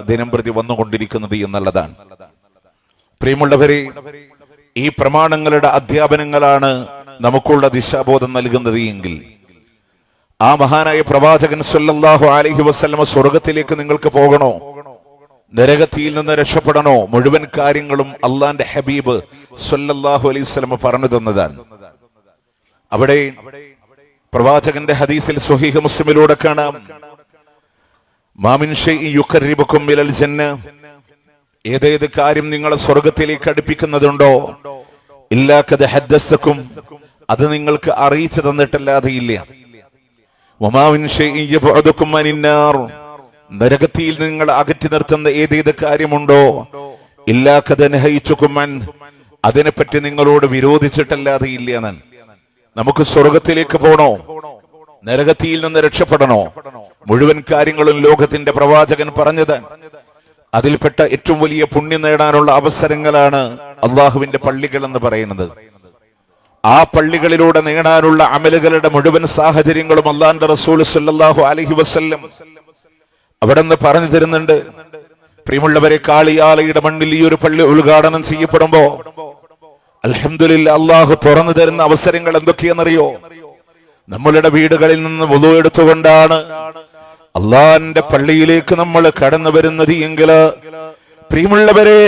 ദിനംപ്രതി വന്നുകൊണ്ടിരിക്കുന്നത് എന്നുള്ളതാണ്. പ്രിയമുള്ളവരെ, ഈ പ്രമാണങ്ങളുടെ അധ്യാപനങ്ങളാണ് നമുക്കുള്ള ദിശാബോധം നൽകുന്നത് എങ്കിൽ ആ മഹാനായ പ്രവാചകൻ സല്ലല്ലാഹു അലൈഹി വസല്ലമ സ്വർഗത്തിലേക്ക് നിങ്ങൾക്ക് പോകണോ, നരകത്തിയിൽ നിന്ന് രക്ഷപ്പെടണോ, മുഴുവൻ കാര്യങ്ങളും അള്ളാന്റെ ഹബീബ് സല്ലല്ലാഹു അലൈഹി വസല്ലമ പറഞ്ഞു തന്നതാണ്. അവിടെ പ്രവാചകന്റെ ഹദീസിൽ സ്വഹീഹ് മുസ്ലിമിലൂടെ കാണാം, മാമിൻ ഷൈഇൻ യുഖർരിബുകും ഇലൽ ജന്ന, ഏതേത് കാര്യം നിങ്ങളെ സ്വർഗത്തിലേക്ക് അടുപ്പിക്കുന്നതുണ്ടോ, ഇല്ലാ ഖദ് ഹദ്ദസ്തകും, അത് നിങ്ങൾക്ക് അറിയിച്ചു തന്നിട്ടല്ലാതെ ഇല്ല. വമാ മിൻ ഷൈഇൻ യബ്ഉദുകും അനിന്നാർ, നരകത്തിൽ നിങ്ങൾ അകറ്റി നിർത്തുന്ന ഏതേത് കാര്യമുണ്ടോ, ഇല്ലാ ഖദ് നഹൈതുകും അൻ, അതിനെപ്പറ്റി നിങ്ങളോട് വിരോധിച്ചിട്ടല്ലാതെ ഇല്ല എന്നാണ്. നമുക്ക് സ്വർഗത്തിലേക്ക് പോണോ, നരകത്തിൽ നിന്ന് രക്ഷപ്പെടണോ, മുഴുവൻ കാര്യങ്ങളും ലോകത്തിന്റെ പ്രവാചകൻ പറഞ്ഞത്. അതിൽപ്പെട്ട ഏറ്റവും വലിയ പുണ്യം നേടാനുള്ള അവസരങ്ങളാണ് അള്ളാഹുവിന്റെ പള്ളികൾ എന്ന് പറയുന്നത്. ആ പള്ളികളിലൂടെ നേടാനുള്ള അമലുകളുടെ മുഴുവൻ സാഹചര്യങ്ങളും അല്ലാഹുവിന്റെ റസൂൽ സല്ലല്ലാഹു അലൈഹി വസല്ലം അവിടെ നിന്ന് പറഞ്ഞു തരുന്നുണ്ട്. പ്രിയമുള്ളവരെ, കാളിയാലയുടെ മണ്ണിൽ ഈ ഒരു പള്ളി ഉദ്ഘാടനം ചെയ്യപ്പെടുമ്പോ അൽഹംദുലില്ലാ അള്ളാഹു തുറന്നു തരുന്ന അവസരങ്ങൾ എന്തൊക്കെയാണെന്നറിയോ? നമ്മളുടെ വീടുകളിൽ നിന്ന് വുളു എടുത്തുകൊണ്ടാണ് അള്ളാന്റെ പള്ളിയിലേക്ക് നമ്മൾ കടന്നു വരുന്നത് എങ്കിൽ, പ്രിയമുള്ളവരെ,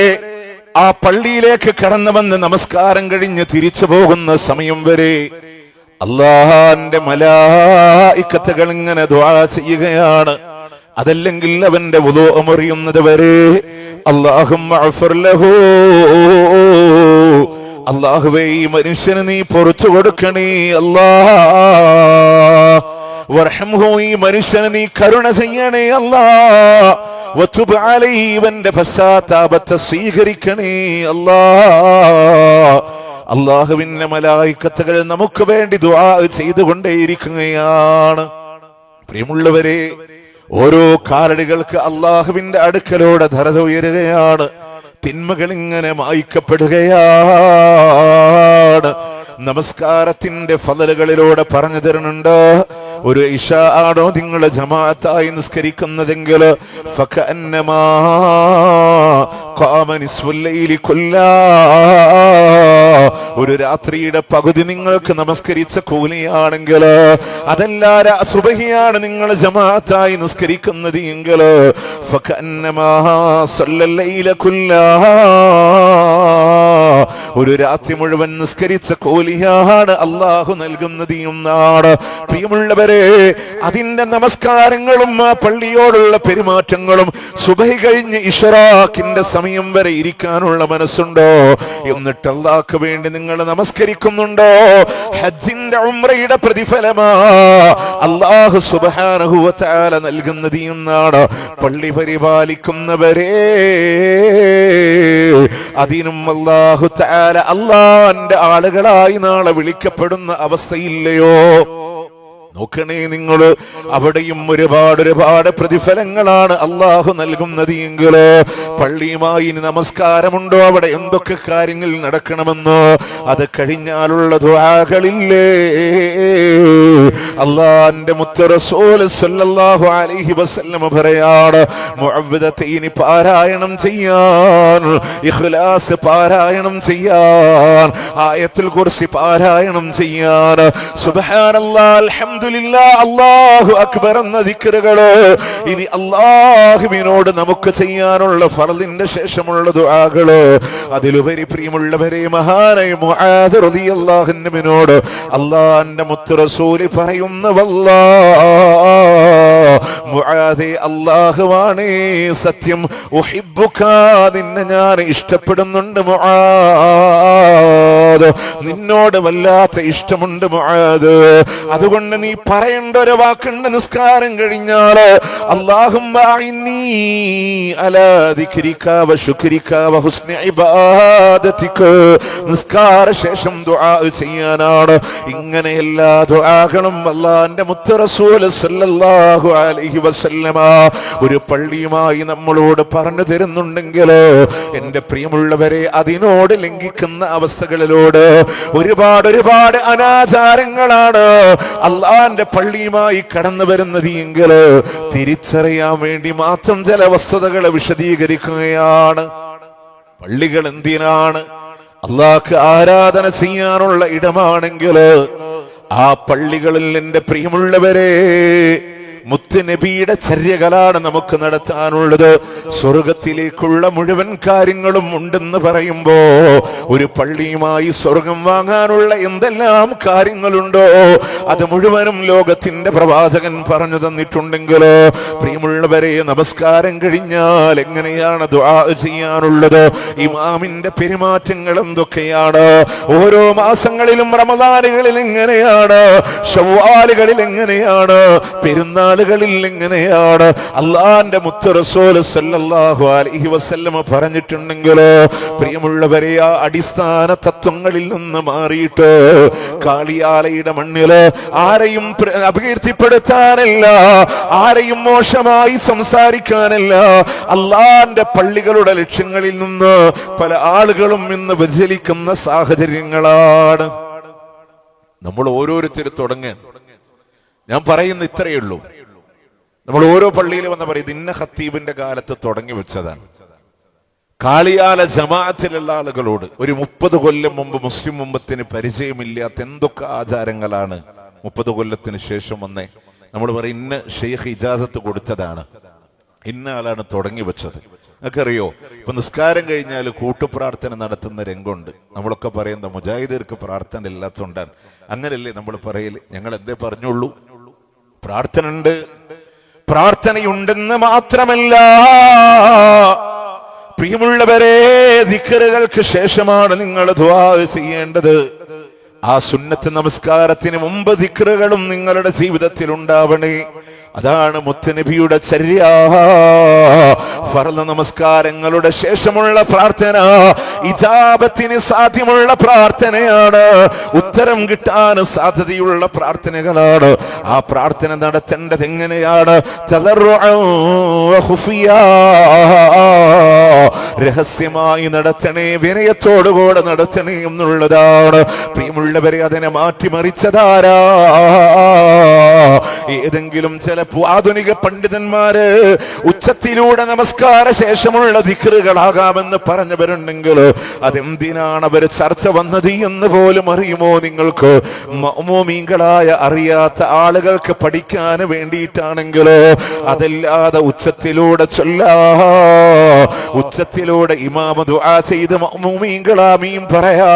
ആ പള്ളിയിലേക്ക് കടന്നു വന്ന് നമസ്കാരം കഴിഞ്ഞ് തിരിച്ചു പോകുന്ന സമയം വരെ അള്ളാന്റെ മലായിക്കത്തുകൾ ഇങ്ങനെ ദുആ ചെയ്യുകയാണ്. അതല്ലെങ്കിൽ അവന്റെ വുളു മുറിയുന്നത് വരെ അല്ലാഹുമ്മ അഗ്ഫിർ ലഹു, അല്ലാഹുവേ ഈ മനുഷ്യന് നീ പുറത്തു കൊടുക്കണേ, അല്ലാഹ് വർഹംഹു, ഈ മനുഷ്യന് നീ കരുണ ചെയ്യണേ, അല്ലാഹ് വതുബ് അലൈഹി, ഇവന്റെ പശ്ചാത്താപത്തെ സ്വീകരിക്കണേ, അല്ലാഹ്. അല്ലാഹുവിന്റെ മലായിക്കത്തുകൾ നമുക്ക് വേണ്ടി ദുആ ചെയ്തുകൊണ്ടേയിരിക്കുകയാണ്. പ്രിയമുള്ളവരെ, ഓരോ കാലടികൾക്ക് അള്ളാഹുവിന്റെ അടുക്കലോടെ ദറജ ഉയരുകയാണ്, തിന്മകൾ ഇങ്ങനെ മായ്ക്കപ്പെടുകയാണ്. നമസ്കാരത്തിന്റെ ഫളലുകളിലൂടെ പറഞ്ഞു തരുന്നുണ്ട്. ഒരു ഇശാ ആണോ നിങ്ങൾ ജമാഅത്തായി നിസ്കരിക്കുന്നതെങ്കിൽ ഫകഅന്നമാ ഖാമ നിസ്ഫുൽ ലൈലി കുല്ലാ, ഒരു രാത്രിയുടെ പകുതി നിങ്ങൾക്ക് നമസ്കരിച്ച കൂലിയാണെങ്കിൽ, അതല്ല സുബഹിയാണ് നിങ്ങൾ ജമാഅത്തായി നിസ്കരിക്കുന്നത് എങ്കിൽ ഫകഅന്നമാ സല്ലൽ ലൈല കുല്ലാ, ഒരു രാത്രി മുഴുവൻ നിസ്കരിച്ച കൂലിയാണ് അള്ളാഹു നൽകുന്നത് എന്നാണ്. പ്രിയമുള്ളവരെ, അതിന്റെ നമസ്കാരങ്ങളും ആ പള്ളിയോടുള്ള പെരുമാറ്റങ്ങളും സുബഹി കഴിഞ്ഞ് ഇശ്റാഖിന്റെ സമയം വരെ ഇരിക്കാനുള്ള മനസ്സുണ്ടോ? എന്നിട്ട് അള്ളാഹ്ക്ക് വേണ്ടി നിങ്ങൾ നമസ്കരിക്കുന്നുണ്ടോ? ഹജ്ജിന്റെ ഉംറയുടെ പ്രതിഫലമാ അള്ളാഹു സുബ്ഹാനഹു വ തആല നൽകുന്നത് എന്നാണ്. പള്ളി പരിപാലിക്കുന്നവരെ, അതിനും അള്ളാഹു തആല അള്ളാന്റെ ആളുകളായി നാളെ വിളിക്കപ്പെടുന്ന അവസ്ഥയില്ലയോ? നോക്കണേ നിങ്ങൾ, അവിടെയും ഒരുപാട് പ്രതിഫലങ്ങളാണ് അള്ളാഹു നൽകുന്നത് എങ്കിൽ പള്ളിയുമായി നമസ്കാരമുണ്ടോ? അവിടെ എന്തൊക്കെ കാര്യങ്ങൾ നടക്കണമെന്നോ അത് കഴിഞ്ഞാലുള്ള ദുആകളില്ലേ? അള്ളാന്റെ മുത്ത് റസൂൽ സല്ലല്ലാഹു അലൈഹി വസല്ലം പറയാണ്, മുഅവ്വിദതൈനി പാരായണം ചെയ്യാൻ, ഇഖ്ലാസ് പാരായണം ചെയ്യാൻ, ആയത്തുൽ കുർസി പാരായണം ചെയ്യാൻ, സുബ്ഹാനല്ലാഹ് അൽഹംദുലില്ലാഹ് അല്ലാഹു അക്ബർ എന്ന ദിക്റുകള് ഇനി അല്ലാഹുവിനോട് നമുക്ക് ചെയ്യാനുള്ള ഫർളിന്റെ ശേഷമുള്ള ദുആകള്. അതിലുപരി പ്രിയമുള്ളവരെ, മഹാനായ മുആദ് റളിയല്ലാഹു അൻഹുവിനോട് അല്ലാഹുവിന്റെ മുത്ത് റസൂൽ പറയുന്ന, വല്ലാഹ് മുആദേ, അല്ലാഹുവാണേ സത്യം, ഉഹിബ്ബുക, നിന്നെ ഞാൻ ഇഷ്ടപ്പെടുന്നുണ്ട് മുആദ്, നിന്നോട് വല്ലാത്ത ഇഷ്ടമുണ്ട് മുആദ്. അതുകൊണ്ട് നീ പറയേണ്ട ഒരു വാക്കുണ്ട് നിസ്കാരം കഴിഞ്ഞാൽ, അല്ലാഹുമ്മ അഇന്നി അലാ ദിക്രിക വ ശുക്രിക വ ഹുസ്നി ഇബാദതിക. നിസ്കാര ശേഷം ദുആ ചെയ്യാനാണ്. ഇങ്ങനെ എല്ലാ ദുആകളും അല്ലാഹുവിന്റെ മുത്ത് റസൂൽ സല്ലല്ലാഹു അലൈഹി വസല്ലമ ഒരു പള്ളിയുമായി നമ്മളോട് പറഞ്ഞു തരുന്നുണ്ടെങ്കിൽ എന്റെ പ്രിയമുള്ളവരെ, അതിനോട് ലംഘിക്കുന്ന അവസ്ഥകളിലോട് ഒരുപാട് അനാചാരങ്ങളാണ് അള്ളാന്റെ പള്ളിയുമായി കടന്നു വരുന്നത് എങ്കിൽ തിരിച്ചറിയാൻ വേണ്ടി മാത്രം ചില വസ്തുതകളെ വിശദീകരിക്കുകയാണ്. പള്ളികൾ എന്തിനാണ്? അള്ളാഹ്ക്ക് ആരാധന ചെയ്യാനുള്ള ഇടമാണെങ്കിൽ ആ പള്ളികളിൽ എന്റെ പ്രിയമുള്ളവരെ മുത്തുനബിയുടെ ചര്യകളാണ് നമുക്ക് നടത്താനുള്ളത്. സ്വർഗത്തിലേക്കുള്ള മുഴുവൻ കാര്യങ്ങളും ഉണ്ടെന്ന് പറയുമ്പോ ഒരു പള്ളിയുമായി സ്വർഗം വാങ്ങാനുള്ള എന്തെല്ലാം കാര്യങ്ങളുണ്ടോ അത് മുഴുവനും ലോകത്തിന്റെ പ്രവാചകൻ പറഞ്ഞു തന്നിട്ടുണ്ടെങ്കിലോ പ്രിയമുള്ളവരെ, നമസ്കാരം കഴിഞ്ഞാൽ എങ്ങനെയാണ് ദുആ ചെയ്യാനുള്ളത്, ഇമാമിന്റെ പെരുമാറ്റങ്ങൾ എന്തൊക്കെയാണ്, ഓരോ മാസങ്ങളിലും റമദാനുകളിൽ എങ്ങനെയാണ്, ശവ്വാലുകളിൽ എങ്ങനെയാണ്, പെരുന്നാളുകളിൽ എങ്ങനെയാണ് അള്ളാന്റെ മുത്ത് റസൂൽ സല്ലല്ലാഹു അലൈഹി വസല്ലം പറഞ്ഞിട്ടുണ്ടെങ്കിലോ പ്രിയമുള്ളവരെ, ആ അടിസ്ഥാന തത്വങ്ങളിൽ നിന്ന് മാറിയിട്ട് കാളിയാലയുടെ മണ്ണില് ആരെയും അപകീർത്തിപ്പെടുത്താനല്ല, ആരെയും മോശമായി സംസാരിക്കാനല്ല, അള്ളാന്റെ പള്ളികളുടെ ലക്ഷ്യങ്ങളിൽ നിന്ന് പല ആളുകളും ഇന്ന് വ്യതിചലിക്കുന്ന സാഹചര്യങ്ങളാണ്. നമ്മൾ ഓരോരുത്തരും തുടങ്ങാൻ ഞാൻ പറയുന്ന ഇത്രയേ ഉള്ളൂ. നമ്മൾ ഓരോ പള്ളിയിൽ വന്ന് പറയും ഇന്ന ഖത്തീബിന്റെ കാലത്ത് തുടങ്ങി വെച്ചതാണ്. കാളിയാല ജമാഅത്തിലുള്ള ആളുകളോട് ഒരു 30 കൊല്ലം മുമ്പ് മുസ്ലിം ഉമ്മത്തിന് പരിചയമില്ലാത്ത എന്തൊക്കെ ആചാരങ്ങളാണ് 30 കൊല്ലത്തിന് ശേഷം വന്നേ. നമ്മൾ പറയും ഇന്ന ഷെയ്ഖ് ഇജാസത്ത് കൊടുത്തതാണ്, ഇന്ന ആളാണ് തുടങ്ങി വെച്ചത്. നിങ്ങൾക്കറിയോ, ഇപ്പൊ നിസ്കാരം കഴിഞ്ഞാൽ കൂട്ടുപ്രാർത്ഥന നടത്തുന്ന രംഗമുണ്ട്. നമ്മളൊക്കെ പറയുന്ന മുജാഹിദർക്ക് പ്രാർത്ഥന ഇല്ലാത്തതുകൊണ്ടാണ്. അങ്ങനല്ലേ നമ്മൾ പറയല്? ഞങ്ങൾ എന്തേ പറഞ്ഞുള്ളൂ, പ്രാർത്ഥന ഉണ്ട്. പ്രാർത്ഥനയുണ്ടെന്ന് മാത്രമല്ല പ്രിയമുള്ളവരെ, ദിക്റുകൾക്ക് ശേഷമാണ് നിങ്ങൾ ദുആ ചെയ്യേണ്ടത്. ആ സുന്നത്ത് നമസ്കാരത്തിന് മുമ്പ് ദിക്റുകളും നിങ്ങളുടെ ജീവിതത്തിൽ ഉണ്ടാവണേ. അതാണ് മുത്തുനബിയുടെ ചര്യ. ഫർള് നമസ്കാരങ്ങളുടെ ശേഷമുള്ള പ്രാർത്ഥന ഇജാബത്തിന് സാധ്യമുള്ള പ്രാർത്ഥനയാണ്, ഉത്തരം കിട്ടാൻ സാധ്യതയുള്ള പ്രാർത്ഥനകളാണ്. ആ പ്രാർത്ഥന നടത്തേണ്ടത് എങ്ങനെയാണ്? രഹസ്യമായി നടത്തണേ, വിനയത്തോടുകൂടെ നടത്തണേ എന്നുള്ളതാണ്. പ്രിയമുള്ളവരെ, അതിനെ മാറ്റിമറിച്ചതാരാ? ഏതെങ്കിലും ചില ആധുനിക പണ്ഡിതന്മാര് ഉച്ചത്തിലൂടെ നമസ്കാര ശേഷമുള്ള ദിക്റുകളാകാമെന്ന് പറഞ്ഞവരുണ്ടെങ്കിൽ അതെന്തിനാണ് അവർ ചർച്ച വന്നത് എന്ന് പോലും അറിയുമോ നിങ്ങൾക്ക്? മഅ്മൂമീങ്ങളായ അറിയാത്ത ആളുകൾക്ക് പഠിക്കാൻ വേണ്ടിയിട്ടാണെങ്കിലോ, അതല്ലാതെ ഉച്ചത്തിലൂടെ ചൊല്ലാ, ഉച്ചത്തിലൂടെ ഇമാമ ദുആ ചെയ്ത് മഅ്മൂമീങ്ങൾ ആമീൻ പറയാ.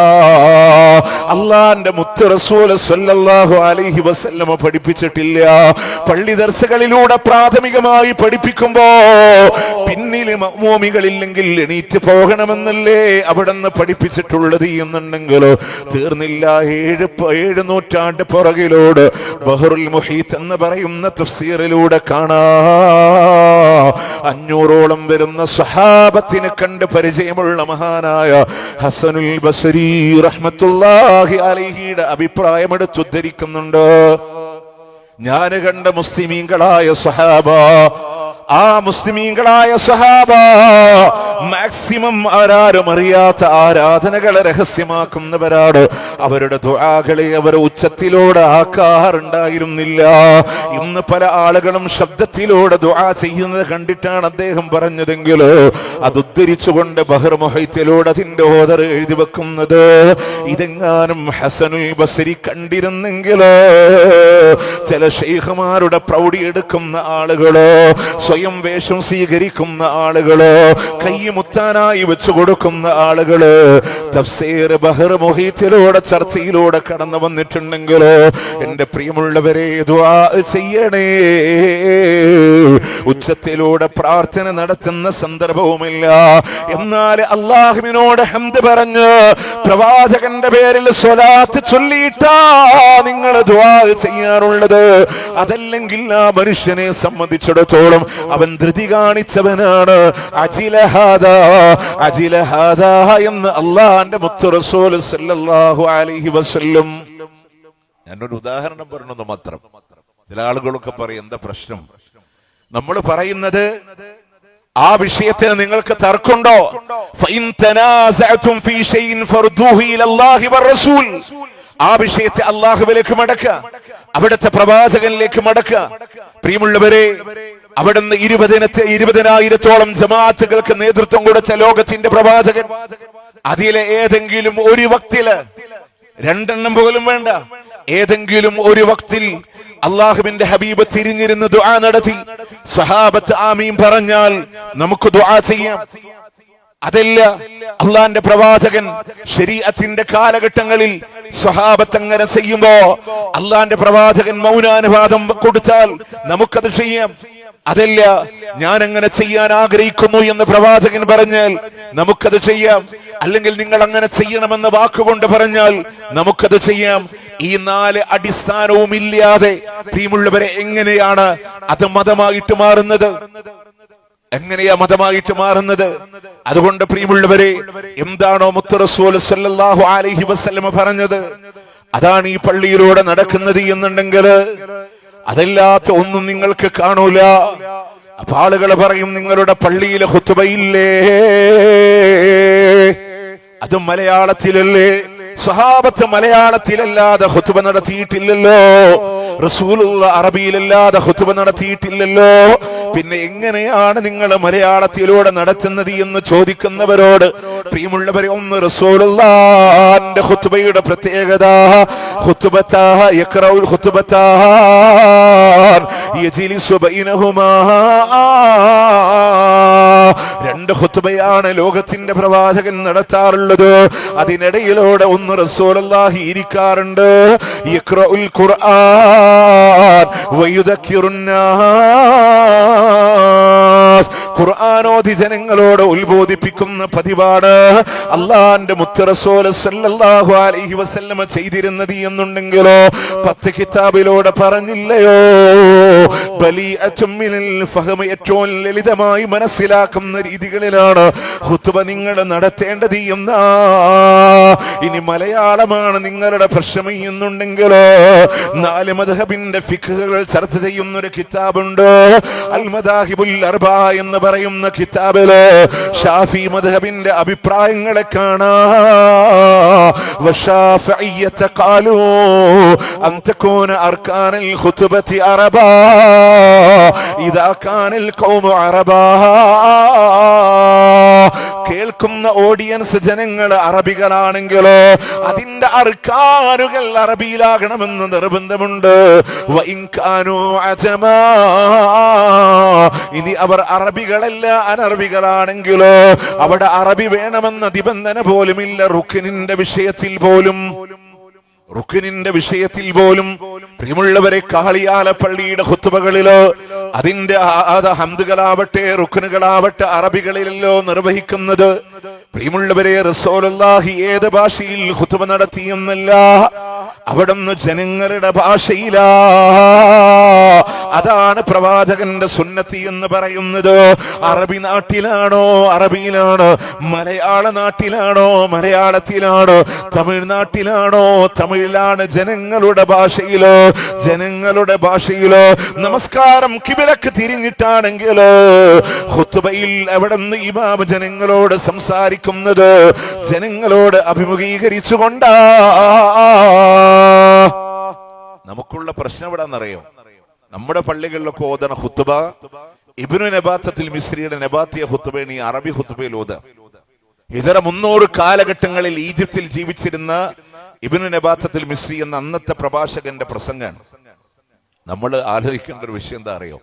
അല്ലാഹുവിന്റെ മുത്ത് റസൂൽ സല്ലല്ലാഹു അലൈഹി വസല്ലം പഠിപ്പിച്ചിട്ടില്ല. പള്ളി ദർസുകളിലൂടെ പ്രാഥമികമായി പഠിപ്പിക്കുമ്പോ പിന്നിൽ മഅ്മൂമികളില്ലെങ്കിൽ എണീറ്റ് പോകണമെന്നല്ലേ അവിടെന്ന് പഠിപ്പിച്ചിട്ടുള്ളത് എന്നുണ്ടെങ്കിലോ തീർന്നില്ല. 7 നൂറ്റാണ്ട് പുറകിലോട് ബഹറുൽ മുഹീത്ത് എന്ന് പറയുന്ന തഫ്സീറിലൂടെ കാണാ 500ഓളം വരുന്ന സ്വഹാബത്തിനെ കണ്ട് പരിചയമുള്ള മഹാനായ ഹസനുൽ ബസ്രി റഹ്മത്തുള്ളാഹി അലൈഹിയുടെ അഭിപ്രായം എടുത്ത് ഉദ്ധരിക്കുന്നുണ്ട്. ഞാൻ കണ്ട മുസ്ലിമീങ്ങളായ സ്വഹാബ, ആ മുസ്ലിമീങ്ങളായ സ്വഹാബ മാക്സിമം ആരാരും അറിയാത്ത ആരാധനകളെ രഹസ്യമാക്കുന്നവരാണ്. അവരുടെ ദുആകളെ അവർ ഉച്ചത്തിലൂടെ ആക്കാറുണ്ടായിരുന്നില്ല. ഇന്ന് പല ആളുകളും ശബ്ദത്തിലൂടെ ദുആ ചെയ്യുന്നത് കണ്ടിട്ടാണ് അദ്ദേഹം പറഞ്ഞതെങ്കിൽ അത് ഉദ്ധരിച്ചുകൊണ്ട് ബഹർ മുഹൈത്തിലൂടെ അതിന്റെ ഓദർ എഴുതി വെക്കുന്നത്. ഇതെങ്ങാനും ഹസനുൽ ബസ്രി കണ്ടിരുന്നെങ്കിലോ, ചില ശൈഖുമാരുടെ പ്രൗഢി എടുക്കുന്ന ആളുകളോ, സ്വയം വേഷം സ്വീകരിക്കുന്ന ആളുകളോ, കയ്യുമുത്താനായി വെച്ചു കൊടുക്കുന്ന ആളുകള് തഫ്സീർ ബഹർ മുഹീത്തിലൂടെ ചർച്ചയിലൂടെ കടന്നു വന്നിട്ടുണ്ടെങ്കിലോ എന്റെ പ്രിയമുള്ളവരെ, ദുആ ചെയ്യണേ. ഉച്ചത്തിലൂടെ പ്രാർത്ഥന നടത്തുന്ന സന്ദർഭവുമില്ല. എന്നാൽ അല്ലാഹുവിനോട് ഹംദ് പറഞ്ഞ് പ്രവാചകന്റെ പേരിൽ സ്വലാത്ത് ചൊല്ലിയിട്ടാ നിങ്ങൾ ദുആ ചെയ്യാറുള്ളത്. അതല്ലെങ്കിൽ ആ മനുഷ്യനെ സംബന്ധിച്ചിടത്തോളം അവൻ ധൃതി കാണിച്ചവനാണ്. അജിലഹാദ എന്ന് അള്ളാന്റെ മുത്ത് റസൂൽ സല്ലല്ലാഹു അലൈഹി വസല്ലം ഞാനൊരു ഉദാഹരണം പറഞ്ഞത് മാത്രം. ചില ആളുകളൊക്കെ പറയും എന്താ പ്രശ്നം, നമ്മൾ പറയുന്നത് ആ വിഷയത്തിന് നിങ്ങൾക്ക് തർക്കമുണ്ടോ? ആ വിഷയത്തെ അള്ളാഹുവിലേക്ക് മടക്കുക, അവിടുത്തെ പ്രവാചകനിലേക്ക് മടക്കുക. പ്രിയമുള്ളവരെ, അവിടുന്ന് 20,000-ഓളം ജമാഅത്തുകൾക്ക് നേതൃത്വം കൊടുത്ത ലോകത്തിന്റെ പ്രവാചകൻ, അതിലെ ഏതെങ്കിലും ഒരു വക്തില്, 2 പോലും വേണ്ട, ഏതെങ്കിലും ഒരു വക്തിൽ അള്ളാഹുവിന്റെ ഹബീബ് തിരിഞ്ഞിരുന്ന് ദുആ നടത്തി സഹാബത്ത് ആമീൻ പറഞ്ഞാൽ നമുക്ക് ദുആ ചെയ്യാം? അതല്ല, അള്ളാന്റെ പ്രവാചകൻ ശരീഅത്തിന്റെ കാലഘട്ടങ്ങളിൽ സ്വഹാബത്ത് അങ്ങനെ ചെയ്യുമ്പോ അള്ളാന്റെ പ്രവാചകൻ മൗനാനുവാദം കൊടുത്താൽ നമുക്കത് ചെയ്യാം. അതല്ല, ഞാൻ അങ്ങനെ ചെയ്യാൻ ആഗ്രഹിക്കുന്നു എന്ന് പ്രവാചകൻ പറഞ്ഞാൽ നമുക്കത് ചെയ്യാം. അല്ലെങ്കിൽ നിങ്ങൾ അങ്ങനെ ചെയ്യണമെന്ന് വാക്കുകൊണ്ട് പറഞ്ഞാൽ നമുക്കത് ചെയ്യാം. ഈ 4 അടിസ്ഥാനവും ഇല്ലാതെ പ്രിയമുള്ളവരെ എങ്ങനെയാണ് അത് മതമായിട്ട് മാറുന്നത്? എങ്ങനെയാ മതമായിട്ട് മാറുന്നത്? അതുകൊണ്ട് പ്രിയമുള്ളവരെ, എന്താണോ മുത്ത് റസൂൽ സല്ലല്ലാഹു അലൈഹി വസല്ലം പറഞ്ഞത് അതാണ് ഈ പള്ളിയിലൂടെ നടക്കുന്നത് എന്നുണ്ടെങ്കിൽ അതല്ലാത്ത ഒന്നും നിങ്ങൾക്ക് കാണൂല. അപ്പൊ ആളുകൾ പറയും നിങ്ങളുടെ പള്ളിയിലെ ഖുതുബയില്ലേ, അതും മലയാളത്തിലല്ലേ? സ്വഹാബത്ത് മലയാളത്തിലല്ലാതെ ഖുതുബ നടത്തിയിട്ടില്ലല്ലോ, റസൂലുള്ള അറബിയിലല്ലാതെ ഖുതുബ നടത്തിയിട്ടില്ലല്ലോ. പിന്നെ എങ്ങനെയാണ് നിങ്ങൾ മലയാളത്തിലൂടെ നടത്തുന്നത് എന്ന് ചോദിക്കുന്നവരോട് പ്രിയമുള്ളവരെ, ഒന്ന് റസൂലുള്ളാഹിന്റെ ഖുതുബയുടെ പ്രത്യേകത, ഖുതുബതാഹ യഖറഉൽ ഖുതുബതാൻ യജ്ലിസു ബൈനഹുമാ, 2 ഖുതുബയാണ് ലോകത്തിന്റെ പ്രവാചകൻ നടത്താറുള്ളത്. അതിനിടയിലൂടെ ഒന്ന് റസൂലുള്ളാഹി ഇരിക്കാറുണ്ട്. യഖറഉൽ ഖുർആൻ വയുദക്കിറുന്നാസ്, ഖുർആനോദി ജനങ്ങളോട് ഉത്ബോധിപ്പിക്കുന്ന പതിവാണ് അള്ളാന്റെ മുത്ത് റസൂൽ സല്ലല്ലാഹു അലൈഹി വസല്ലം ചെയ്തിരുന്നത് എന്നുണ്ടെങ്കിലോ 10 കിതാബിലൂടെ പറഞ്ഞില്ലയോ? ബലീഅത്തും മിനൽ ഫഹം, ഏറ്റവും ലളിതമായി മനസ്സിലാക്കുന്ന രീതികളിലാണ് ഖുതുബ നിങ്ങൾ നടത്തേണ്ടത് എന്നാ. ഇനി മലയാളമാണ് നിങ്ങളുടെ പ്രശ്നം എന്നുണ്ടെങ്കിലോ 4 മദ്ഹബിന്റെ ഫിഖ്ഹുകൾ ചർച്ച ചെയ്യുന്ന ഒരു കിതാബുണ്ട്, അൽ മദാഹിബുൽ അർബഅ എന്ന് പറയുന്ന കിതാബില് ഷാഫി മദ്ഹബിന്റെ അഭിപ്രായങ്ങളെ കാണാം. വശാഫിയ്യത ഖാലൂ അൻ തകൂന അർകാനുൽ ഖുതുബതി അറബാ ഇദാ കാനൽ ഖൗമു അറബാ. കേൾക്കുന്ന ഓഡിയൻസ് ജനങ്ങൾ അറബികളാണെങ്കിലോ അതിന്റെ അർക്കാനുകൾ അറബിയിലാകണമെന്ന് നിർബന്ധമുണ്ട്. ഇനി അവർ അറബികളല്ല അനറബികളാണെങ്കിലോ അവിടെ അറബി വേണമെന്ന നിബന്ധന പോലുമില്ല. റുക്നിന്റെ വിഷയത്തിൽ പോലും പ്രിയമുള്ളവരെ, കാളിയാല പള്ളിയുടെ ഖുതുബകളിലോ അതിന്റെ ഹംദുകളാവട്ടെ റുക്നുകളാവട്ടെ അറബികളിലല്ലോ നിർവഹിക്കുന്നത്. പ്രിയമുള്ളവരെ, റസൂലുള്ളാഹി ഏത് ഭാഷയിൽ ഖുതുബ നടത്തിയെന്നല്ല, അവിടുന്ന് ജനങ്ങളുടെ ഭാഷയിലാ. അതാണ് പ്രവാചകന്റെ സുന്നത്തി എന്ന് പറയുന്നത്. അറബി നാട്ടിലാണോ അറബിയിലാണ്, മലയാള നാട്ടിലാണോ മലയാളത്തിലാണ്, തമിഴ്നാട്ടിലാണോ തമിഴിലാണ്, ജനങ്ങളുടെ ഭാഷയിലോ നമസ്കാരം കിബിലക്ക് തിരിഞ്ഞിട്ടാണെങ്കിലോ ഖുതുബയിൽ അവിടുന്ന് ഇമാം ജനങ്ങളോട് സംസാരിക്കുന്നത് ജനങ്ങളോട് അഭിമുഖീകരിച്ചുകൊണ്ടാ. നമുക്കുള്ള പ്രശ്നം എവിടാന്നറിയോ? നമ്മുടെ പള്ളികളിലൊക്കെ ഓതണ ഖുതുബ ഇബ്നു നബാത്തത്തിൽ മിസ്രിയുടെ നബാത്തിയ ഖുതുബയാണ് ഈ അറബി ഖുതുബയിൽ ഓതുക. ഇതര 300 കാലഘട്ടങ്ങളിൽ ഈജിപ്തിൽ ജീവിച്ചിരുന്ന ഇബ്നു നബാത്തത്തിൽ മിസ്രി എന്ന അന്നത്തെ പ്രഭാഷകന്റെ പ്രസംഗമാണ്. നമ്മൾ ആലോചിക്കേണ്ട ഒരു വിഷയം എന്താ അറിയോ?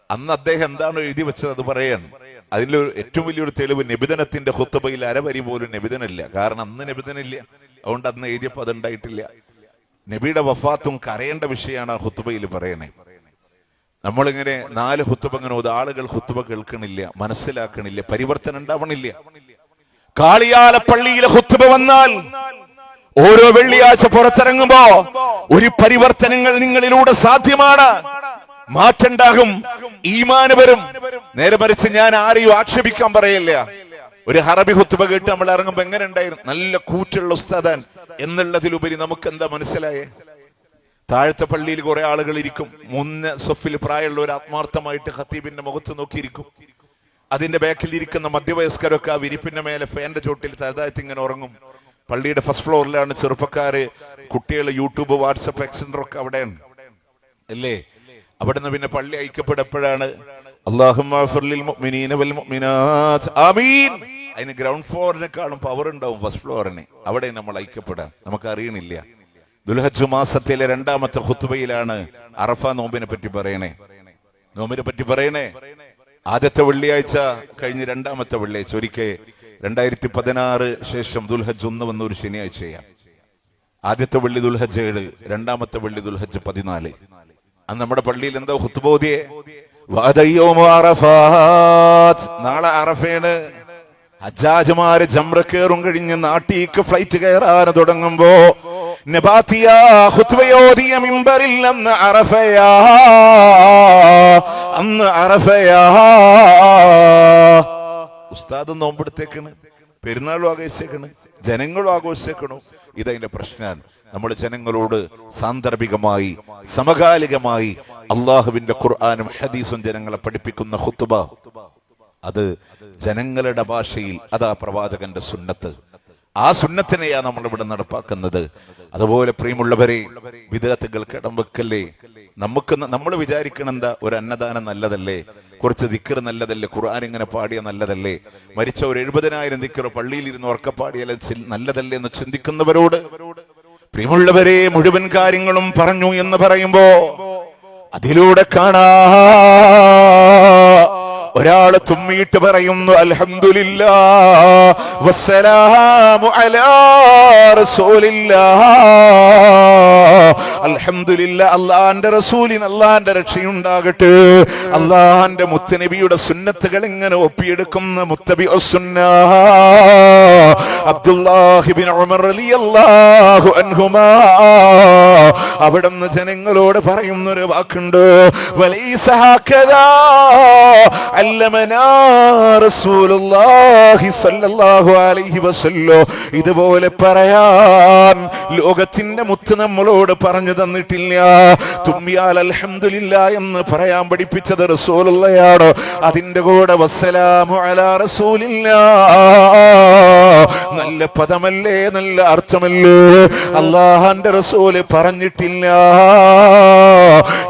അന്ന് അദ്ദേഹം എന്താണോ എഴുതി വെച്ചത് അത് പറയാണ്. അതിന്റെ ഏറ്റവും വലിയൊരു തെളിവ് നിബിധനത്തിന്റെ ഖുതുബയിൽ അരവരി പോലും നിബിധനില്ല. കാരണം അന്ന് നിബിധനില്ല, അതുകൊണ്ട് അന്ന് എഴുതിയപ്പോ അതുണ്ടായിട്ടില്ല. നബിയുടെ വഫാത്തും കരയേണ്ട വിഷയമാണ് ആ ഖുതുബയിൽ പറയണേ. നമ്മളിങ്ങനെ 4 ഖുതുബ ഇങ്ങനെ ആളുകൾ ഖുതുബ കേൾക്കണില്ല, മനസ്സിലാക്കണില്ല, പരിവർത്തനം ഉണ്ടാവണില്ല. കാളിയാല പള്ളിയിലെ ഖുതുബ വന്നാൽ ഓരോ വെള്ളിയാഴ്ച പുറത്തിറങ്ങുമ്പോ ഒരു പരിവർത്തനങ്ങൾ നിങ്ങളിലൂടെ സാധ്യമാണ്. മാറ്റുണ്ടാകും, ഈമാന് വരും. നേരെ മറിച്ച് ഞാൻ ആരെയും ആക്ഷേപിക്കാൻ പറയില്ല. ഒരു അറബി ഖുതുബ കേട്ട് നമ്മൾ ഇറങ്ങുമ്പോ എങ്ങനെ ഉണ്ടായിരുന്നു? നല്ല കൂറ്റുള്ള ഉസ്താദാൻ എന്നുള്ളതിലുപരി നമുക്ക് എന്താ മനസ്സിലായേ? താഴത്തെ പള്ളിയിൽ കുറെ ആളുകൾ ഇരിക്കും. മുന്നേ സൊഫിൽ പ്രായമുള്ളവർ ആത്മാർത്ഥമായിട്ട് ഖത്തീബിന്റെ മുഖത്ത് നോക്കിയിരിക്കും. അതിന്റെ ബാക്കിൽ ഇരിക്കുന്ന മധ്യവയസ്കരൊക്കെ ആ വിരിപ്പിന്റെ മേലെ ഫാന്റെ ചോട്ടിൽ താഴ്ത്തി ഇങ്ങനെ ഉറങ്ങും. പള്ളിയുടെ ഫസ്റ്റ് ഫ്ലോറിലാണ് ചെറുപ്പക്കാര്, കുട്ടികൾ, യൂട്യൂബ്, വാട്സപ്പ്, എക്സെൻട്ര ഒക്കെ അവിടെയാണ് അല്ലേ. അവിടുന്ന് പിന്നെ പള്ളി ഐക്യപ്പെടപ്പോഴാണ് അതിന് ഗ്രൗണ്ട് ഫ്ലോറിനെക്കാളും പവർ ഉണ്ടാവും ഫസ്റ്റ് ഫ്ലോറിന്. അവിടെ നമ്മൾ ഐക്യപ്പെടാം. നമുക്ക് അറിയണില്ല. ദുൽഹജ്ജ് മാസത്തിലെ 2ാമത്തെ ഖുത്ബയിലാണ് അറഫ നോമ്പിനെ പറ്റി പറയണേ. ആദ്യത്തെ വെള്ളിയാഴ്ച കഴിഞ്ഞ് 2ാമത്തെ വെള്ളിയാഴ്ച ഒരിക്കൽ 2016 ശേഷം ദുൽഹജ്ജ് 1 വന്ന ഒരു ശനിയാഴ്ചയാണ്. ആദ്യത്തെ വെള്ളി ദുൽഹജ്ജ് 7, 2ാമത്തെ വെള്ളി ദുൽഹജ്ജ് 14. അന്ന് നമ്മുടെ പള്ളിയിൽ എന്താ ഖുത്ബോദിയെ നാളെ അറഫയാണ്. ഹജ്ജാജ്മാര് ജംറ കയറും കഴിഞ്ഞ് നാട്ടിക്ക് ഫ്ലൈറ്റ് കയറാൻ തുടങ്ങുമ്പോ നബാത്തിയ ഖുത്ബയോദിയ മിമ്പറിൽ അന്ന് അറഫയാ. ഉസ്താദ് നോമ്പെടുത്തേക്കണ്, പെരുന്നാളും ആഘോഷിച്ചേക്കണ്, ജനങ്ങളും ആഘോഷിച്ചേക്കണു. ഇതതിന്റെ പ്രശ്നമാണ്. നമ്മൾ ജനങ്ങളോട് സാന്ദർഭികമായി സമകാലികമായി അള്ളാഹുവിന്റെ ഖുർആനും ഹദീസും ജനങ്ങളെ പഠിപ്പിക്കുന്ന ഖുത്ബ, അത് ജനങ്ങളുടെ ഭാഷയിൽ, അതാ പ്രവാചകന്റെ സുന്നത്ത്. ആ സുന്നത്തിനെയാ നമ്മൾ ഇവിടെ നടപ്പാക്കുന്നത്. അതുപോലെ പ്രിയമുള്ളവരെ, വിദഅത്തുകൾക്ക് ഇടം വെക്കല്ലേ. നമ്മൾ വിചാരിക്കണം എന്താ, ഒരു അന്നദാനം നല്ലതല്ലേ, കുറച്ച് ദിക്ർ നല്ലതല്ലേ, ഖുർആൻ ഇങ്ങനെ പാടിയ നല്ലതല്ലേ, മരിച്ച ഒരു 70,000 ദിക്ർ പള്ളിയിൽ ഇരുന്ന് ഉറക്കപ്പാടിയാൽ നല്ലതല്ലേ എന്ന് ചിന്തിക്കുന്നവരോട്, പ്രിയമുള്ളവരെ, മുഴുവൻ കാര്യങ്ങളും പറഞ്ഞു എന്ന് പറയുമ്പോ അതിലൂടെ കാണാ ഒരാള് തുമ്മിയിട്ട് പറയുന്നു അൽഹംദുലില്ലാഹ് വസ്സലാമു അലാ റസൂലില്ലാഹ്. അൽഹംദുലില്ലാഹ്, അല്ലാഹുവിന്റെ റസൂലിന് അല്ലാഹുവിന്റെ രക്ഷയുണ്ടാകട്ടെ. അല്ലാഹുവിന്റെ മുത്തനബിയുടെ സുന്നത്തുകൾ ഇങ്ങനെ ഒപ്പിയെടുക്കുന്ന മുത്തബിഉസ് സുന്നഹ അബ്ദുല്ലാഹി ഇബ്നു ഉമർ റളിയല്ലാഹു അൻഹുമാ, അവിടുന്ന് ജനങ്ങളോട് പറയുന്ന ഒരു വാക്കുണ്ട്, വലൈസ ഹകദാ അല്ലമനാ റസൂലുള്ളാഹി സ്വല്ലല്ലാഹു അലൈഹി വസല്ലം. ഇതുപോലെ പറയാൻ ലോകത്തിന്റെ മുത്ത് നമ്മളോട് പറഞ്ഞു തന്നിട്ടില്ല. തുമ്മിയാൽ അൽഹംദുലില്ലാഹ് എന്ന് പറയാൻ പഠിപ്പിച്ചത് റസൂലുള്ളാഹിയാണ്. അതിന്റെ കൂടെ വസ്സലാമു അലാ റസൂലില്ലാഹ്, നല്ല പദമല്ലേ, നല്ല അർത്ഥമല്ലേ, അല്ലാഹുവിന്റെ റസൂല് പറഞ്ഞിട്ടില്ല.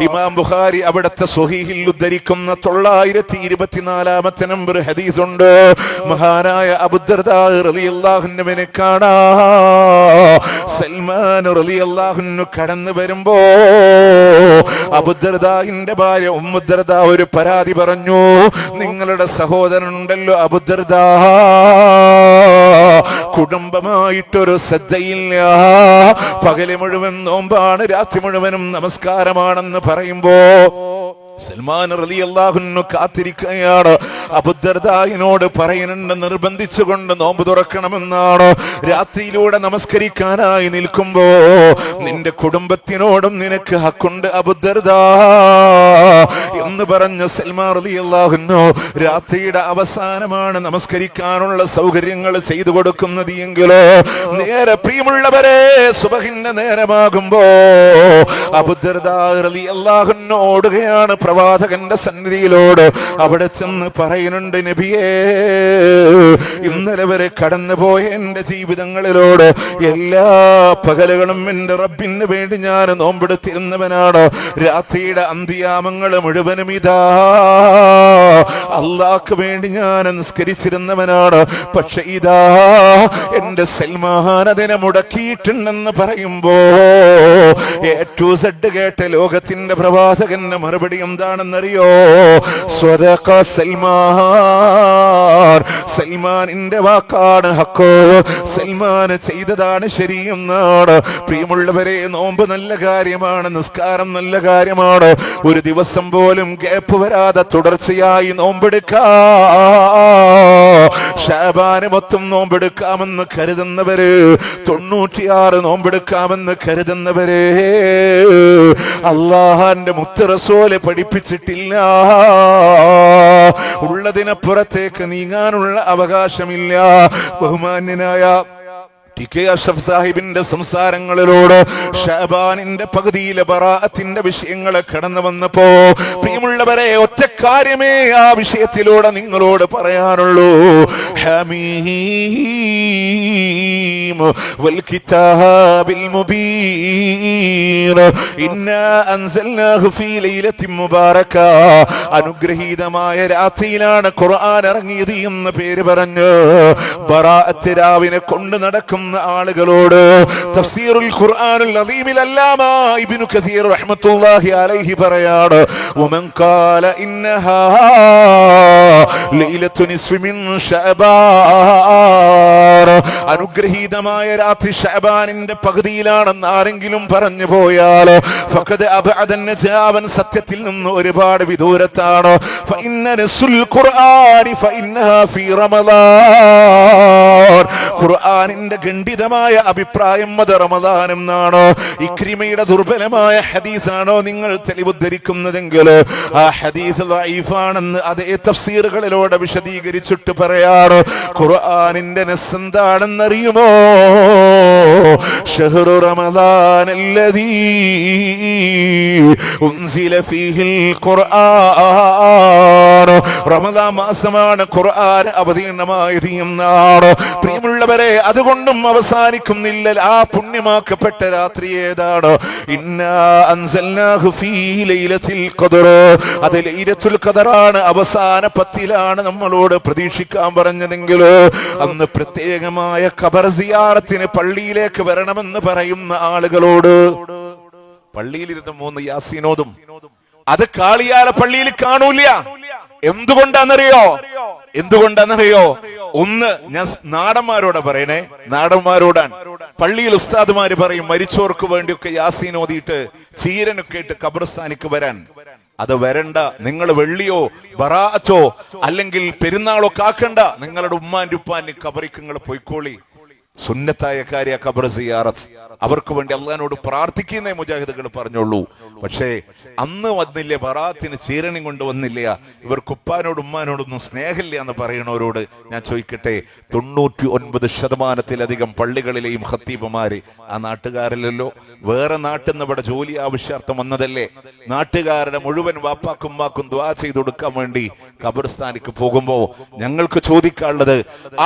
ഇമാം ബുഖാരി അവിടുത്തെ സ്വഹീഹിൽ ഉദ്ധരിക്കുന്ന 924-ാമത്തെ നമ്പർ ഹദീസുണ്ട്. മഹാനായ അബൂദർദാ റളിയല്ലാഹു അൻഹുവിനെ കാണാ സൽമാൻ റളിയല്ലാഹു അൻഹു കടന്നു വരുമ്പോ അബൂദർദാന്റെ ഭാര്യ ഉമ്മുദർദാ ഒരു പരാതി പറഞ്ഞു. നിങ്ങളുടെ സഹോദരനുണ്ടല്ലോ അബൂദർദാ, കുടുംബമായിട്ടൊരു ശ്രദ്ധയില്ല, പകല് മുഴുവൻ നോമ്പാണ്, രാത്രി മുഴുവനും നമസ്കാരമാണെന്ന് പറയുമ്പോ സൽമാൻ റളിയല്ലാഹു അൻഹു കാത്തിരിക്കുകയാണ്. അബൂദർദായിനോട് പറയുന്നുണ്ട്, നിർബന്ധിച്ചുകൊണ്ട് നോമ്പ് തുറക്കണമെന്നാണ്. രാത്രിയിലൂടെ നമസ്കരിക്കാനായി നിൽക്കുമ്പോ നിന്റെ കുടുംബത്തിനോടും നിനക്ക് ഹക്കുണ്ട് അബൂദർദാ എന്ന് പറഞ്ഞ സൽമാൻ റളിയല്ലാഹു അൻഹു രാത്രിയുടെ അവസാനമാണ് നമസ്കരിക്കാനുള്ള സൗകര്യങ്ങൾ ചെയ്തു കൊടുക്കുന്നത് എങ്കിലോ നേരെ, പ്രിയമുള്ളവരെ, സുബഹിന്റെ നേരമാകുമ്പോ അബൂദർദാ റളിയല്ലാഹു അൻഹു ഓടുകയാണ് പ്രവാചകന്റെ സന്നിധിയിലോട്. അവിടെ ചെന്ന് പറയുന്നുണ്ട്, നബിയേ, ഇന്നലെ വരെ കടന്നുപോയ എന്റെ ജീവിതങ്ങളിലോട് എല്ലാ പകലുകളും എന്റെ റബ്ബിന് വേണ്ടി ഞാൻ നോമ്പെടുത്തിരുന്നവനാണ്. രാത്രിയുടെ അന്ത്യാമങ്ങൾ മുഴുവനും ഇതാ അള്ളാഹ്ക്ക് വേണ്ടി ഞാൻ നിസ്കരിച്ചിരുന്നവനാണ്. പക്ഷെ ഇതാ എന്റെ സൽമാൻ അതിനെ മുടക്കിയിട്ടുണ്ടെന്ന് പറയുമ്പോ A to Z കേട്ട ലോകത്തിന്റെ പ്രവാചകന്റെ മറുപടി എന്താണെന്നറിയോ? സ്വദഖ സൽമാൻ, സൽമാനിന്റെ വാക്കാണ് ഹക്കോ, സൽമാൻ ചെയ്തതാണ് ശരിയെന്നാണ്. പ്രിയമുള്ളവരെ, നോമ്പ് നല്ല കാര്യമാണ്, നിസ്കാരം നല്ല കാര്യമാണ്. ഒരു ദിവസം പോലും ഗ്യാപ്പ് വരാതെ തുടർച്ചയായി നോമ്പെടുക്കാം. ശഅബാന് മൊത്തം നോമ്പെടുക്കാമെന്ന് കരുതുന്നവര്, 96 നോമ്പെടുക്കാമെന്ന് കരുതുന്നവര് അല്ലാഹുവിന്റെ മുത്ത് റസൂല് പഠിപ്പിച്ചിട്ടില്ല. ഉള്ളതിനപ്പുറത്തേക്ക് നീങ്ങാനുള്ള അവകാശമില്ല. ബഹുമാന്യനായ ടി കെ അഷ്റഫ് സാഹിബിന്റെ സംസാരങ്ങളിലൂടെ ഷഅബാനിന്റെ പകുതിയിലെ ബറാഅത്തിന്റെ വിഷയങ്ങൾ കടന്നു വന്നപ്പോ പ്രിയമുള്ളവരെ ഒറ്റ കാര്യമേ ആ വിഷയത്തിലൂടെ നിങ്ങളോട് പറയാനുള്ളൂ. ഹമീം വൽ കിതാബിൽ മുബീൻ ഇന്നാ അൻസൽനാഹു ഫീ ലൈലത്തിൻ മുബാറക. അനുഗ്രഹീതമായ രാത്രിയിലാണ് ഖുർആൻ ഇറങ്ങിയത് എന്ന് പേര് പറഞ്ഞു ബറാഅത്ത് രാവിനെ കൊണ്ട് നടക്കുന്ന ആളുകളോട് തഫ്സീറുൽ ഖുർആനുൽ അദീമിൽ അല്ലാമ ഇബ്നു കസീർ റഹ്മത്തുള്ളാഹി അലൈഹി പറയാണ് വമൻ ഖാല ഇന്നഹാ ലൈലത്തു നിസ്ഫി മിൻ ശഅബാൻ. അനുഗ്രഹീതമായ രാത്രി ശഅബാനിന്റെ പകുതിയിലാണെന്ന് ആരെങ്കിലും പറഞ്ഞു പോയാൽ ഫഖദ് അബ്അദൻ നജാവൻ സത്യത്തിൽ നിന്ന് ഒരുപാട് വിദൂരത്താണ്. ഫഇന്ന നസുൽ ഖുർആനി ഫഇന്നഹാ ഫീ റമളാൻ. ഖുർആനിന്റെ ഖണ്ഡിതമായ അഭിപ്രായം അത് റമദാൻ എന്നാണോ? ഇക്രിമയുടെ ദുർബലമായ ഹദീസാണോ നിങ്ങൾ തെളിവുദ്ധരിക്കുന്നതെങ്കിൽ ആ ഹദീസ് ദഈഫാണെന്ന് അതേ തഫ്സീറുകളിലൂടെ വിശദീകരിച്ചിട്ട് പറയാറ്. ഖുർആനിന്റെ നസ് എന്താണെന്നറിയുമോ? ശഹ്റു റമദാനല്ലദീ ഉൻസില ഫീഹിൽ ഖുർആൻ. റമദാൻ മാസമാണ് ഖുർആൻ അവതീർണമായത് എന്നാണ്. പ്രിയമുള്ളവരെ, അതുകൊണ്ടും അവസാനിക്കുന്നില്ല. ആ പുണ്യമാക്കപ്പെട്ട രാത്രി ഏതാണ്? ഇന്നാ അൻസൽനാഹു ഫീ ലൈലത്തിൽ ഖദർ. അത് ലൈലത്തുൽ ഖദറാണ്. അവസാന പത്തിലാണ് നമ്മളോട് പ്രതീക്ഷിക്കാൻ പറഞ്ഞതെങ്കിൽ അന്ന് പ്രത്യേകമായ ഖബർ സിയാറത്തിന് പള്ളിയിലേക്ക് വരണമെന്ന് പറയുന്ന ആളുകളോട് പള്ളിയിലിരുന്ന് 3 യാസീനോതും അത് കാളിയാല പള്ളിയിൽ കാണൂല. എന്തുകൊണ്ടാണെന്നറിയോ? ഒന്ന്, ഞാൻ നാടന്മാരോട് പറയണേ, നാടന്മാരോടാണ്. പള്ളിയിൽ ഉസ്താദുമാര് പറയും മരിച്ചോർക്ക് വേണ്ടിയൊക്കെ യാസീൻ ഓതിയിട്ട് ചീരനൊക്കെ ഇട്ട് ഖബർസ്ഥാനിക്ക് വരാൻ. അത് വരണ്ട. നിങ്ങൾ വെള്ളിയോ ബറാഅത്തോ അല്ലെങ്കിൽ പെരുന്നാളോ കാക്കണ്ട. നിങ്ങളുടെ ഉമ്മാന്റെ ഉപ്പാന്റെ ഖബറിക്ക് നിങ്ങൾ പോയിക്കോളി. സുന്നത്തായ കാര്യ ഖബർ സിയാറത്ത്. അവർക്ക് വേണ്ടി അള്ളാഹിനോട് പ്രാർത്ഥിക്കുന്നേ മുജാഹിദുകൾ പറഞ്ഞോളൂ. പക്ഷേ അന്ന് വന്നില്ല, ബറാത്തിന് ചീരണി കൊണ്ട് വന്നില്ല. ഇവർക്ക് ഉപ്പാനോട് ഉമ്മാനോടൊന്നും സ്നേഹമില്ല എന്ന് പറയുന്നവരോട് ഞാൻ ചോദിക്കട്ടെ, 99% പള്ളികളിലെയും ഖത്തീബുമാര് ആ നാട്ടുകാരല്ലോ, വേറെ നാട്ടിൽ നിന്ന് ഇവിടെ ജോലി ആവശ്യാർത്ഥം വന്നതല്ലേ? നാട്ടുകാരുടെ മുഴുവൻ വാപ്പാക്കും ഉമ്മാക്കും ദുആ ചെയ്ത് കൊടുക്കാൻ വേണ്ടി ഖബർസ്ഥാനിക്ക് പോകുമ്പോ ഞങ്ങൾക്ക് ചോദിക്കാനുള്ളത്,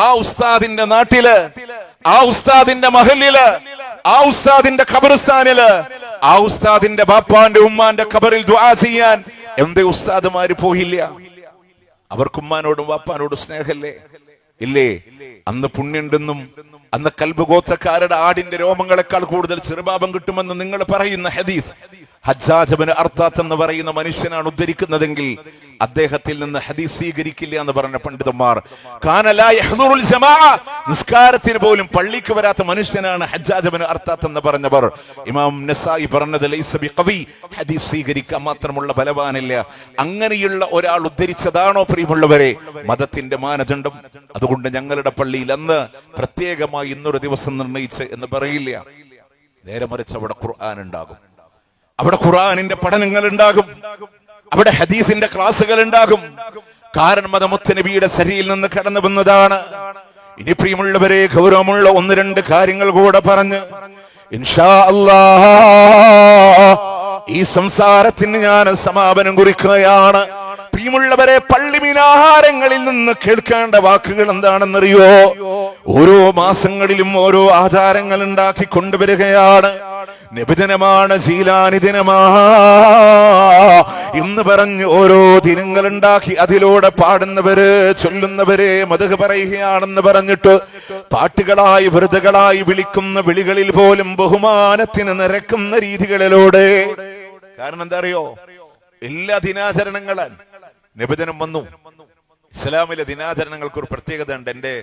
ആ ഉസ്താദിന്റെ നാട്ടില്, ആ ഉസ്താദിന്റെ മഹല്ലില്, ആ ഉസ്താദിന്റെ ഖബർസ്ഥാനില്, ആ ഉസ്താദിന്റെ ബാപ്പാന്റെ ഉമ്മാന്റെ ഖബറിൽ ദുആ ചെയ്യാൻ എന്തേ ഉസ്താദുമാര് പോയില്ല? അവർക്ക് ഉമ്മാനോടും വാപ്പാനോടും സ്നേഹല്ലേ? ഇല്ലേ? അന്ന് പുണ്യുണ്ടെന്നും അന്ന് കൽബ് ഗോത്രക്കാരുടെ ആടിന്റെ രോമങ്ങളെക്കാൾ കൂടുതൽ ചെറുപാപം കിട്ടുമെന്ന് നിങ്ങൾ പറയുന്ന ഹദീസ് ഹജ്ജാജ് ഇബ്നു അർത്താത്ത് എന്ന് പറയുന്ന മനുഷ്യനാണ് ഉദ്ധരിക്കുന്നതെങ്കിൽ അദ്ദേഹത്തിൽ നിന്ന് ഹദീസ് സ്വീകരിക്കില്ല എന്ന് പറഞ്ഞ പണ്ഡിതന്മാർ. കാന ലാ യഹ്ദുറുൽ ജമാഅ. നിസ്കാരത്തിന് പോലും പള്ളിക്ക് വരാത്ത മനുഷ്യനാണ് ഹജ്ജാജ് ഇബ്നു അർത്താത്ത് എന്ന് പറഞ്ഞവർ. ഇമാം നസായി പറഞ്ഞത് ലൈസ ബിഖവി, ഹദീസ് സ്വീകരിക്കാൻ മാത്രമുള്ള ബലവാനില്ല. അങ്ങനെയുള്ള ഒരാൾ ഉദ്ധരിച്ചതാണോ പ്രിയമുള്ളവരെ മതത്തിന്റെ മാനദണ്ഡം? അതുകൊണ്ട് ഞങ്ങളുടെ പള്ളിയിൽ അന്ന് പ്രത്യേകമായി ഇന്നൊരു ദിവസം നിർണയിച്ച് എന്ന് പറയില്ല. നേരെ മറിച്ച് അവിടെ ഖുർആൻ ഉണ്ടാകും, അവിടെ ഖുർആനിന്റെ പഠനങ്ങൾ ഉണ്ടാകും, അവിടെ ഹദീസിന്റെ ക്ലാസുകൾ ഉണ്ടാകും. കാരണം അത് മുത്തനബിയുടെ ശരീരിൽ നിന്ന് കടന്നു വന്നതാണ്. ഇനി പ്രിയമുള്ളവരെ, ഗൗരവമുള്ള 1-2 കാര്യങ്ങൾ കൂടെ പറഞ്ഞ് ഇൻഷാ അല്ലാഹ് ഈ സംസാരത്തിന് ഞാൻ സമാപനം കുറിക്കുകയാണ്. പ്രിയമുള്ളവരെ, പള്ളി മിനാഹാരങ്ങളിൽ നിന്ന് കേൾക്കേണ്ട വാക്കുകൾ എന്താണെന്നറിയോ? ഓരോ മാസങ്ങളിലും ഓരോ ആചാരങ്ങൾ ഉണ്ടാക്കി കൊണ്ടുവരികയാണ്. നബിദിനമാണ്, ജീലാനി ദിനമാ എന്ന് പറഞ്ഞ് ഓരോ ദിനങ്ങൾ ഉണ്ടാക്കി അതിലൂടെ പാടുന്നവര് ചൊല്ലുന്നവരെ മദ്ഹ് പറയുകയാണെന്ന് പറഞ്ഞിട്ട് പാട്ടുകളായി വെറുതകളായി വിളിക്കുന്ന വിളികളിൽ പോലും ബഹുമാനത്തിന് നിരക്കുന്ന രീതികളിലൂടെ. കാരണം എന്താ അറിയോ? എല്ലാ ദിനാചരണങ്ങളും നബിദിനം വന്നു. ഇസ്ലാമിലെ ദിനാചരണങ്ങൾക്ക് ഒരു പ്രത്യേകത ഉണ്ട്. എന്റെ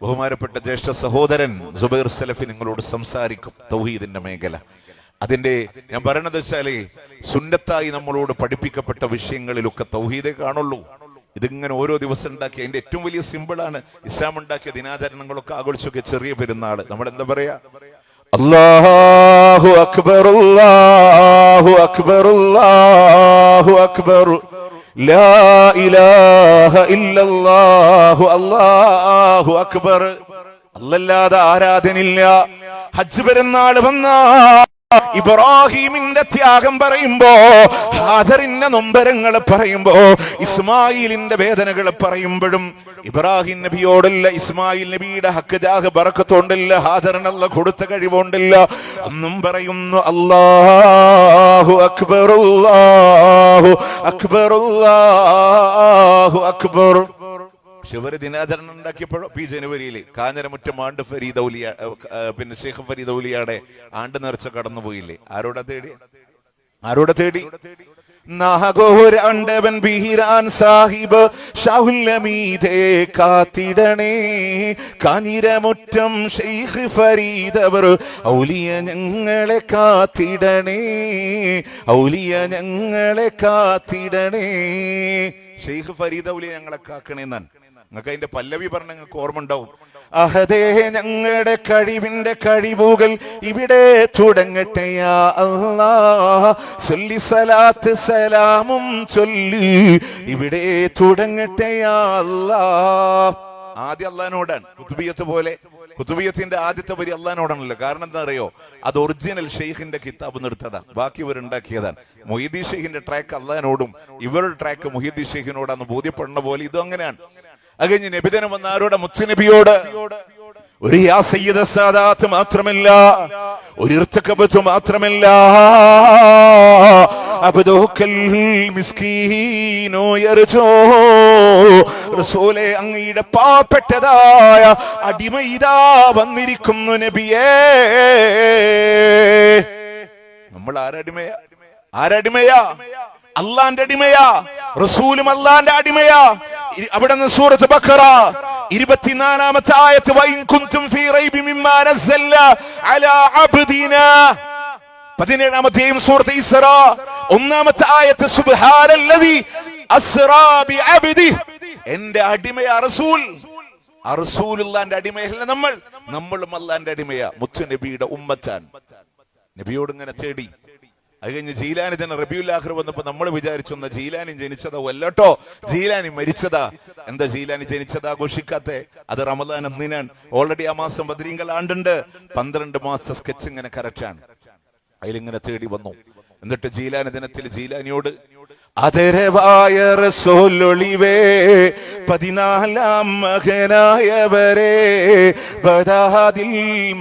ബഹുമാനപ്പെട്ട ജ്യേഷ്ഠ സഹോദരൻ സുബൈർ സലഫി നിങ്ങളോട് സംസാരിക്കും തൗഹീദിന്റെ മേഖല. അതിന്റെ ഞാൻ പറയണത് വെച്ചാല് സുന്നത്തായി നമ്മളോട് പഠിപ്പിക്കപ്പെട്ട വിഷയങ്ങളിലൊക്കെ തൗഹീദേ കാണുള്ളൂ. ഇതിങ്ങനെ ഓരോ ദിവസം ഉണ്ടാക്കി അതിന്റെ ഏറ്റവും വലിയ സിമ്പിളാണ്. ഇസ്ലാം ഉണ്ടാക്കിയ ദിനാചരണങ്ങളൊക്കെ ആഘോഷിച്ചൊക്കെ ചെറിയ പെരുന്നാള് നമ്മൾ എന്താ പറയാ? അല്ലാഹു അക്ബർ, അല്ലാഹു അക്ബർ, അല്ലാഹു അക്ബർ, ലാ ഇലാഹ ഇല്ലല്ലാഹു, അല്ലാഹു അക്ബർ. അല്ലല്ലാതെ ആരാധനില്ല. ഹജ്ജ് പെരുന്നാൾ വന്ന ഇബ്രാഹിമിന്റെ ത്യാഗം പറയുമ്പോ, ഹാജറിന്റെ നൊമ്പരങ്ങൾ പറയുമ്പോ, ഇസ്മായിലിന്റെ വേദനകൾ പറയുമ്പോഴും ഇബ്രാഹിം നബിയോടല്ല, ഇസ്മായിൽ നബിയുടെ ഹക്ക് ജാഹ് ബറക്കത്തോണ്ടല്ല, ഹാജറിനുള്ള കൊടുത്ത കഴിവുകൊണ്ടല്ല, അന്നും പറയുന്നു അല്ലാഹു അക്ബർ അല്ലാഹു അക്ബർ അല്ലാഹു അക്ബർ. ശിവര് ദിനാചരണം ഉണ്ടാക്കിയപ്പോഴോ ഈ ജനുവരിയിൽ കാഞ്ഞരമുറ്റം ആണ്ട് ഫരീദ് ഔലിയ, പിന്നെ ഷെയ്ഖ് ഫരീദ് ഔലിയയുടെ ആണ്ട് നേർച്ച കടന്നുപോയില്ലേ? ആരോടെ തേടി? നാഗോരാണ്ടവൻ ബിഹിരാൻ സാഹിബ് ഷാഹുല്ലമീദേ കാത്തിടണേ, കാഞ്ഞിരമുറ്റം ഷെയ്ഖ് ഫരീദ് അവർ ഔലിയ ഞങ്ങളെ കാത്തിടണേ, ഔലിയ ഞങ്ങളെ കാത്തിടണേ. ഷെയ്ഖ് ഫരീദ് ഔലിയ ഞങ്ങളെ കാക്കണേന്നാണ്. നിങ്ങൾക്ക് അതിന്റെ പല്ലവി പറഞ്ഞ നിങ്ങൾക്ക് ഓർമ്മ ഉണ്ടാവും. അഹദേ ഞങ്ങളുടെ കഴിവിന്റെ കഴിവുകൾ ഇവിടെ തുടങ്ങട്ടെ യാ അല്ലാഹ്, ചൊല്ലി സലാത്ത് സലാമും ചൊല്ലി ഇവിടെ തുടങ്ങട്ടെ യാ അല്ലാഹ്. ആദ്യം അള്ളാഹിനോടാണ്. കുതുബിയത്ത് പോലെ കുതുബിയത്തിന്റെ ആദ്യത്തെ വരി അള്ളാഹിനോടാണല്ലോ. കാരണം എന്താ അറിയോ? അത് ഒറിജിനൽ ഷെയ്ഖിന്റെ കിതാബ് നിർത്തതാണ്, ബാക്കി ഇവരുണ്ടാക്കിയതാണ്. മൊഹീദ്ദീൻ ഷെയ്ഖിന്റെ ട്രാക്ക് അള്ളാഹിനോടും ഇവരുടെ ട്രാക്ക് മൊഹീദ്ദീൻ ഷെയ്ഖിനോടാന്ന് ബോധ്യപ്പെടുന്ന പോലെ ഇതും അങ്ങനെയാണ്. അത് കഴിഞ്ഞ് നബിദിനം വന്ന ആരോടെ? മുത്തുനബിയോട്. ഒരു യാ സയ്യിദ സാദാത്ത് മാത്രമല്ല, ഒരു ഇർതകബത്ത് മാത്രമല്ല, അബ്ദുക്കൽ മിസ്കീനോ യർജോ, റസൂലേ അങ്ങയുടെ പാവപ്പെട്ടതായ അടിമ ഇതാ വന്നിരിക്കുന്നു നബിയേ. നമ്മൾ ആരടിമയാ? അള്ളാന്റെ അടിമയാ, റസൂലും അള്ളാന്റെ അടിമയാ. അവിടെ നിന്ന് സൂറത്ത് ബഖറ 24-ാമത്തെ ആയത്ത്, വഇൻ കുൻതും ഫീ റൈബി മിമ്മാ നസ്സൽനാ അലാ അബ്ദിനാ. 17-ാമത്തെയും സൂറത്ത് ഇസ്റാ 1-ാമത്തെ ആയത്ത്, സുബ്ഹാനല്ലദി അസ്റാ ബിഅബ്ദിഹി. എന്റെ അടിമയാ റസൂൽ. റസൂലുള്ളാന്റെ അടിമയല്ല നമ്മളും അള്ളാന്റെ അടിമയാ. മുത്തു നബിയുടെ ഉമ്മത്താൻ. നബിയോട് ഇങ്ങനെ തേടി. അത് കഴിഞ്ഞ് ജീലാനി തന്നെ റബീഉൽ ആഖിർ വന്നപ്പോ നമ്മൾ വിചാരിച്ചൊന്ന ജീലാനി ജനിച്ചതാ അല്ലട്ടോ, ജീലാനി മരിച്ചതാ. എന്താ ജീലാനി ജനിച്ചത് ആഘോഷിക്കാത്തെ? അത് റമദാൻ ഒന്നിനാണ്. ഓൾറെഡി ആ മാസം ബദ്രീങ്കൽ ആണ്ടുണ്ട്. 12 മാസത്തെ സ്കെച്ച് ഇങ്ങനെ കറക്റ്റാണ്. അതിലിങ്ങനെ തേടി വന്നു. എന്നിട്ട് ജീലാനി ദിനത്തിൽ ജീലാനിയോട്, ആദരവായ റസൂലൊളിവേ 14-ാം മകനായവരെ, ബദാദിൽ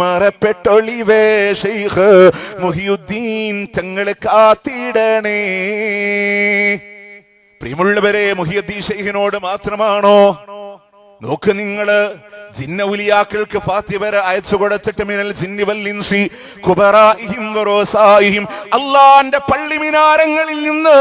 മറപ്പെട്ടൊളിവേ ഷെയ്ഖ് മുഹിയുദ്ദീൻ തങ്ങളെ കാത്തിടണേ. പ്രിയമുള്ളവരെ, മുഹിയുദ്ദീൻ ഷെയ്ഖിനോട് മാത്രമാണോ? നോക്ക് നിങ്ങള്, ജിന്നൗലിയാക്കൾക്ക് ഫാത്തിവരെ അയച്ചു കൊടുത്തിട്ട് മിനൽ ജിന്നി വൽ ഇൻസി കുബറാഇഹിം വറസാഇഹിം, അല്ലാഹുവിന്റെ പള്ളി മിനാരങ്ങളിൽ നിന്ന്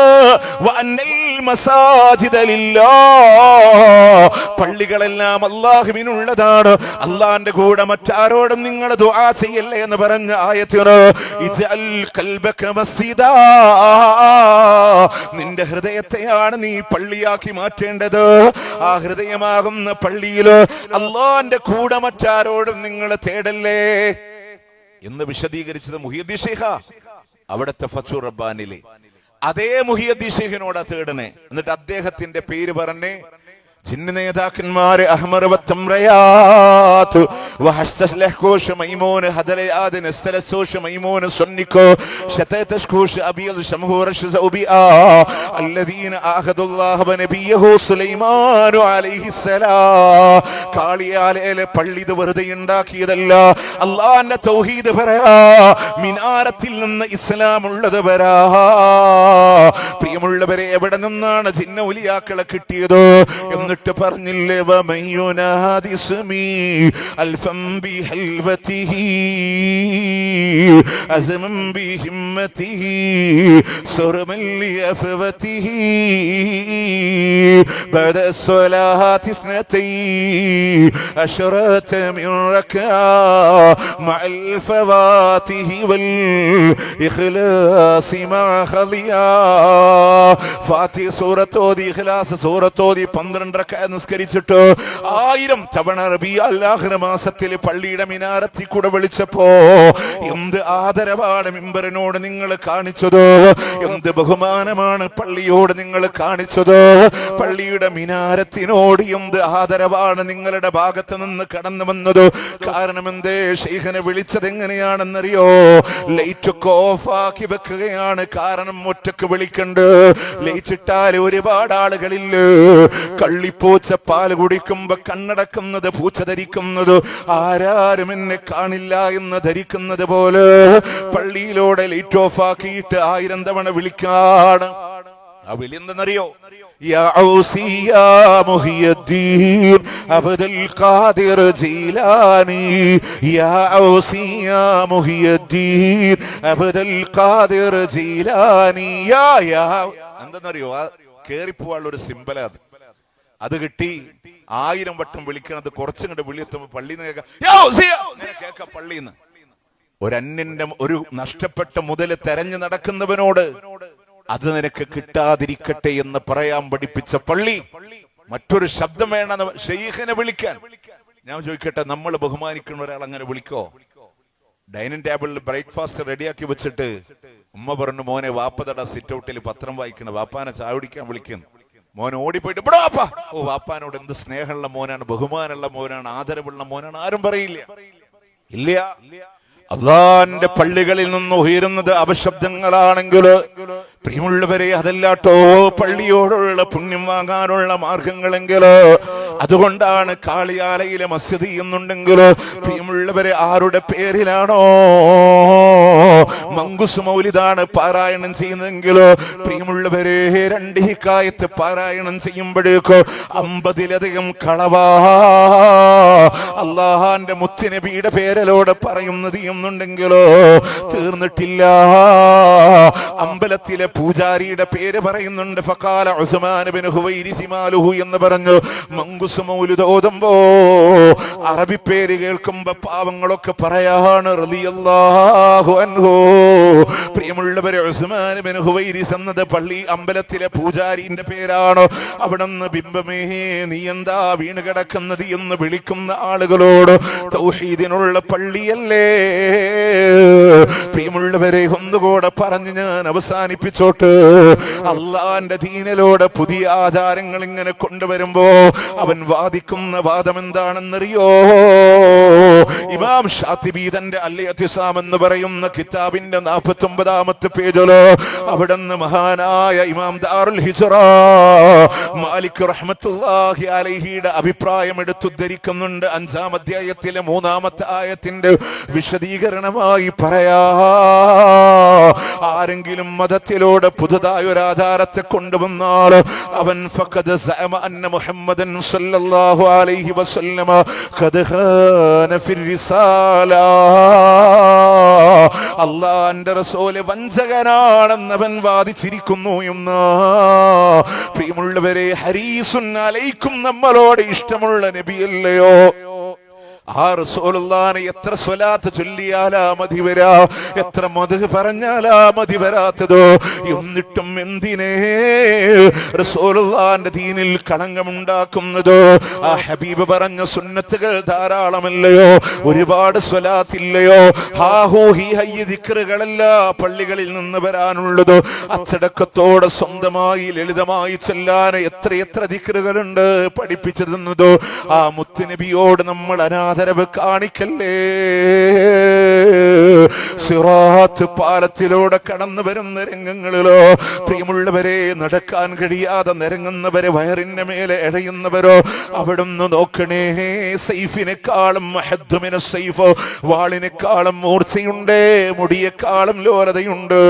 വഅന്നൽ മസാജിദ ലില്ലാഹ്, പള്ളികളെല്ലാം അല്ലാഹുവിനുള്ളതാണ്, അല്ലാഹുവിന്റെ കൂടെ മറ്റാരോടും നിങ്ങൾ ദുആ ചെയ്യല്ലേ എന്ന് പറഞ്ഞ ആയത്തിന് ഇജൽ ഖൽബക മസ്ജിദാ, നിന്റെ ഹൃദയത്തെയാണ് നീ പള്ളിയാക്കി മാറ്റേണ്ടത്. ആ ഹൃദയമാകുന്ന പള്ളിയില് അല്ലാഹുവിന്റെ കൂടെ മറ്റാരോടും നിങ്ങൾ തേടല്ലേ എന്ന് വിശദീകരിച്ചത് മുഹിയുദ്ദീൻ ഷെയ്ഖ. അവിടുത്തെ ഫത്ഹുർ റബ്ബാനിലെ അതേ മുഹിയുദ്ദീൻ ഷെയ്ഖിനോടാ തേടണേ. എന്നിട്ട് അദ്ദേഹത്തിന്റെ പേര് പറഞ്ഞേ. ജിന്ന നേതാക്കന്മാരെ അഹ്മർ വത്തംറയാത്ത് വഹസ്തലഹ്കോഷ മൈമൂൻ ഹദലയാദ് നസ്തലസോഷ മൈമൂൻ സുന്നിക്കോ ശതതഷ്കോഷ അബിയൽ ശംഹൂറഷ സൗബിആ അല്ലദീന ആഹദുല്ലാഹ വനബിയഹു സുലൈമാൻ അലൈഹിസ്സലാം. കാളിയാലയിലെ പള്ളി ഇത് വെറുതെ ഉണ്ടാക്കിയതല്ല. അല്ലാഹുവിന്റെ തൗഹീദ് പറയാ, മിനാരത്തിൽ നിന്ന് ഇസ്ലാം ഉള്ളത് വരാ. പ്രിയമുള്ളവരെ, എവിടെ നിന്നാണ് ജിന്ന ഉലിയാക്കളെ കിട്ടിയത്? എന്നിട്ട് പറഞ്ഞില്ലേ, വമയുനാദിസ്മി അൽഫം ബിഹൽവതിഹി അസ്മം ബിഹിമ്മതിഹി സുർമൻ ലിഅഫവതിഹി ബഅദ സ്വലാത്തി ഇസ്നതൈ അശ്റത മിൻ റക്അ മഅൽ ഫവാതിഹി വൽ ഇഖ്ലാസ് മഅ ഖളിയ. ഫാത്തിഹ സൂറത്ത് ഓതി, ഇഖ്ലാസ് സൂറത്ത് ഓതി 12 റക്അത്ത് നിസ്കരിച്ചിട്ട് 1000 തവണ റബീഉൽ ആഖിർ മാസത്തിൽ പള്ളിയുടെ മിനാരത്തിൽ കൂടെ വിളിച്ചപ്പോ എന്ത് ആദരവാണ് മിമ്പറിനോട് നിങ്ങൾ കാണിച്ചത്, എന്ത് ബഹുമാനമാണ് പള്ളിയോട് നിങ്ങൾ കാണിച്ചത്, പള്ളിയുടെ മിനാരത്തിനോട് എന്ത് ആദരവാണ് നിങ്ങളുടെ ഭാഗത്ത് നിന്ന് കടന്നു വന്നത്. കാരണം എന്തേ? ശൈഖിനെ വിളിച്ചത് എങ്ങനെയാണെന്നറിയോ? ലൈറ്റ് ഒക്കെ ഓഫാക്കി വെക്കുകയാണ്. കാരണം ഒറ്റക്ക് വിളിക്കണ്ട്. ലൈറ്റ് ഇട്ടാൽ ഒരുപാട് ആളുകളില്ല. കള്ളിപ്പൂച്ച പാല് കുടിക്കുമ്പോ കണ്ണടക്കുന്നത് പൂച്ച ധരിക്കുന്നത് ആരാരും എന്നെ കാണില്ല എന്ന് ധരിക്കുന്നത് പോലെ പള്ളിയിലൂടെ ലൈറ്റ് ഓഫ് ആക്കിയിട്ട് 1000 തവണ വിളിക്കാണ്. ആ വിളി എന്തെന്നറിയോ? യാ ഔസി യാ മുഹിയുദ്ദീൻ അബ്ദുൽ ഖാദിർ ജീലാനി, യാ ഔസി യാ മുഹിയുദ്ദീൻ അബ്ദുൽ ഖാദിർ ജീലാനി. യാ എന്തെന്നറിയോ? കേറിപ്പോവാനുള്ള ഒരു സിമ്പലാ അത്. അത് കിട്ടി 1000 വട്ടം വിളിക്കണത് കുറച്ചും കൂടെ വിളിയെത്തുമ്പോ പള്ളിന്ന് കേൾക്കാം. പള്ളിന്ന് ഒരന്യന്റെ ഒരു നഷ്ടപ്പെട്ട മുതല് തെരഞ്ഞു നടക്കുന്നവനോട് അത് നിനക്ക് കിട്ടാതിരിക്കട്ടെ എന്ന് പറയാൻ പഠിപ്പിച്ച പള്ളി. മറ്റൊരു ശബ്ദം വേണം ശൈഖിനെ വിളിക്കാൻ. ഞാൻ ചോദിക്കട്ടെ, നമ്മൾ ബഹുമാനിക്കുന്ന ഒരാൾ അങ്ങനെ വിളിക്കോ? ഡൈനിങ് ടേബിളിൽ ബ്രേക്ക്ഫാസ്റ്റ് റെഡിയാക്കി വെച്ചിട്ട് ഉമ്മ പറഞ്ഞു, മോനെ വാപ്പതട സിറ്റ് ഔട്ടിൽ പത്രം വായിക്കണം, വാപ്പാനെ ചായ കുടിക്കാൻ വിളിക്കുന്നു. മോൻ ഓടിപ്പോയിട്ട് ഇവിടെ വാപ്പ. ഓ, വാപ്പാനോട് എന്ത് സ്നേഹമുള്ള മോനാണ്, ബഹുമാനമുള്ള മോനാണ്, ആദരവുള്ള മോനാണ്. ആരും പറയില്ല. ഇല്ല. അള്ളാന്റെ പള്ളികളിൽ നിന്ന് ഉയരുന്നത് അപശബ്ദങ്ങളാണെങ്കിൽ പ്രിയമുള്ളവരെ അതല്ലാട്ടോ പള്ളിയോടുള്ള പുണ്യം വാങ്ങാനുള്ള മാർഗങ്ങളെങ്കിലോ. അതുകൊണ്ടാണ് കാളിയാലയിലെ മസ്ജിദ് എന്നുണ്ടെങ്കിലോ പ്രിയമുള്ളവരെ ആരുടെ പേരിലാണോ മങ്കുസ് മൗലിദാണ് പാരായണം ചെയ്യുന്നതെങ്കിലോ പ്രിയമുള്ളവരെ 2 ഹിക്കായത്ത് പാരായണം ചെയ്യുമ്പോഴേക്കോ 50-ലധികം കളവാ അള്ളാഹാന്റെ മുത്തുനബിയുടെ പേരിലോട് പറയുന്നത് എന്നുണ്ടെങ്കിലോ തീർന്നിട്ടില്ല. അമ്പലത്തിലെ പൂജാരിയുടെ പേര് പറയുന്നുണ്ട്. ഫഖാല ഉസ്മാൻ ഇബ്നു ഹുവൈരിസ് മാലുഹു എന്ന് പറഞ്ഞു. മങ്കുസ് മൗലിദ് ഓതുമ്പോ അറബി പേര് കേൾക്കുമ്പോ പാവങ്ങളൊക്കെ പറയാണ് റളിയല്ലാഹു അൻഹു. പ്രിയമുള്ളവരെ, ഉസ്മാൻ ഇബ്നു ഹുവൈരിസ് എന്നത് പള്ളി അമ്പലത്തിലെ പൂജാരിന്റെ പേരാണ്. അവിടുന്ന് ബിംബമേ നീ എന്താ വീണ് കിടക്കുന്നത് എന്ന് വിളിക്കുന്ന ആളുകളോട് തൗഹീദിനുള്ള പള്ളിയല്ലേ. പ്രിയമുള്ളവരെ, ഒന്നുകൂടെ പറഞ്ഞ് ഞാൻ അവസാനിപ്പിച്ചോട്ട്. അള്ളാന്റെ ദീനിലൂടെ പുതിയ ആചാരങ്ങൾ ഇങ്ങനെ കൊണ്ടുവരുമ്പോ അവൻ വാദിക്കുന്ന വാദം എന്താണെന്നറിയോ? ഇമാം ഷാത്തിബി തന്റെ അൽ-ഇഅ്തിസാം എന്ന് പറയുന്ന കിതാബിന്റെ 49-ാമത്തെ പേജിലോ അവിടുന്ന് മഹാനായ ഇമാം ദാറുൽ ഹിജ്റ മാലിക് റഹ്മത്തുള്ളാഹി അലൈഹിയുടെ അഭിപ്രായം എടുത്തുദ്ധരിക്കുന്നുണ്ട്. 5-ാം അധ്യായത്തിലെ 3-ാമത്തെ ആയത്തിന്റെ വിശദീകരണമായി പറയാ, ആരെങ്കിലും മതത്തിലൂടെ പുതുതായ ഒരു ആചാരത്തെ കൊണ്ടുവന്നാൽ അവൻ ഫഖദ് സഅമ അന്ന മുഹമ്മദൻ സല്ലല്ലാഹു അലൈഹി വസല്ലമ ഖദ് ഖാന ഫിർ റിസാല, അല്ലാഹുവിന്റെ റസൂല് വഞ്ചകനാണെന്ന് അവൻ വാദിച്ചിരിക്കുന്നു എന്ന്. പ്രിയമുള്ളവരെ, ഹരീസുൻ അലൈക്കും നമ്മളോട് ഇഷ്ടമുള്ള നബിയല്ലയോ? ആ റസൂലുള്ളാഹിനെ എത്ര സ്വലാത്ത് ചൊല്ലിയാലാ മതി വരാ, എത്ര മദ്ഹ് പറഞ്ഞാലാ മതി വരാത്തതോ? എന്നിട്ടും എന്തിനേ റസൂലുള്ളാഹിന്റെ ദീനിൽ കളങ്കമുണ്ടാക്കുന്നതോ? ആ ഹബീബ് പറഞ്ഞ സുന്നത്തുകൾ ധാരാളമല്ലയോ? ഒരുപാട് സ്വലാത്തില്ലയോ? ഹാഹൂ ഹി ഹയ്യ ദിക്റുകളല്ല പള്ളികളിൽ നിന്ന് വരാനുള്ളതോ? അച്ചടക്കത്തോടെ സ്വന്തമായി ലളിതമായി ചെല്ലാൻ എത്ര ദിക്റുകളുണ്ട് പഠിപ്പിച്ചു തന്നതോ? ആ മുത്തുനബിയോട് നമ്മൾ ആദരവ് കാണിക്കല്ലേ. സിറാത്ത് പാലത്തിലൂടെ കടന്നു വരുന്ന രംഗങ്ങളിലോ പ്രിയമുള്ളവരെ, നടക്കാൻ കഴിയാതെ നിരങ്ങുന്നവരെ, വയറിന്റെ മേലെ എഴയുന്നവരോ അവിടുന്ന് നോക്കണേ. സൈഫിനെക്കാളും മഹദ്മിന സൈഫ്, വാളിനെക്കാളും മൂർച്ചയുണ്ട്, മുടിയെക്കാളും ലോലതയുണ്ട്.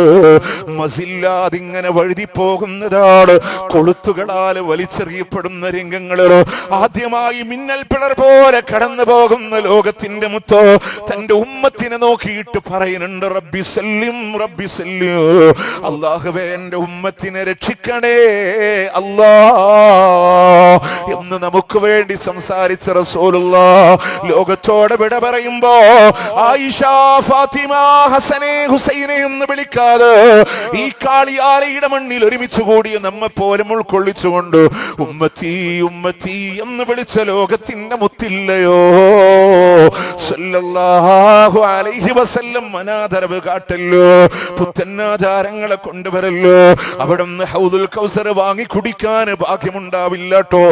മസില്ലാതിങ്ങനെ വഴുതി പോകുന്നതാണ്. കൊളുത്തുകളാൽ വലിച്ചെറിയപ്പെടുന്ന രംഗങ്ങളിലോ ആദ്യമായി മിന്നൽ പിളർ പോലെ കടന്നു പോകുന്ന ലോകത്തിന്റെ മുത്തോ തന്റെ ഉമ്മത്തിനെ നോക്കിയിട്ട് പറയുന്നു, പറയുന്നുണ്ട്, റബ്ബി സല്ലിം റബ്ബി സല്ലിം, അല്ലാഹുവേ എന്റെ ഉമ്മത്തിനെ രക്ഷിക്കണേ അല്ലാ എന്ന് നമുക്ക് വേണ്ടി സംസാരിച്ച റസൂലുള്ളാഹ് ലോകത്തോട് വിട പറയുമ്പോ ആയിഷ, ഫാത്തിമ, ഹസനെ, ഹുസൈനെ എന്ന് വിളിക്കാതെ ഈ കാളിയാലയുടെ മണ്ണിൽ ഒരുമിച്ച് കൂടിയ നമ്മെ പോലും ഉൾക്കൊള്ളിച്ചുകൊണ്ട് ഉമ്മത്തി ഉമ്മത്തി എന്ന് വിളിച്ച ലോകത്തിന്റെ മുത്തില്ലയോ സല്ലല്ലാഹു അലൈഹി വസല്ലം അനാദരവ് കാട്ടല്ലോ, പുത്തന്നാചാരങ്ങളെ കൊണ്ടുവരല്ലോ. അവിടുന്ന് ഹൗദുൽ കൗസർ വാങ്ങി കുടിക്കാൻ ഭാഗ്യമുണ്ടാവില്ല കേട്ടോ.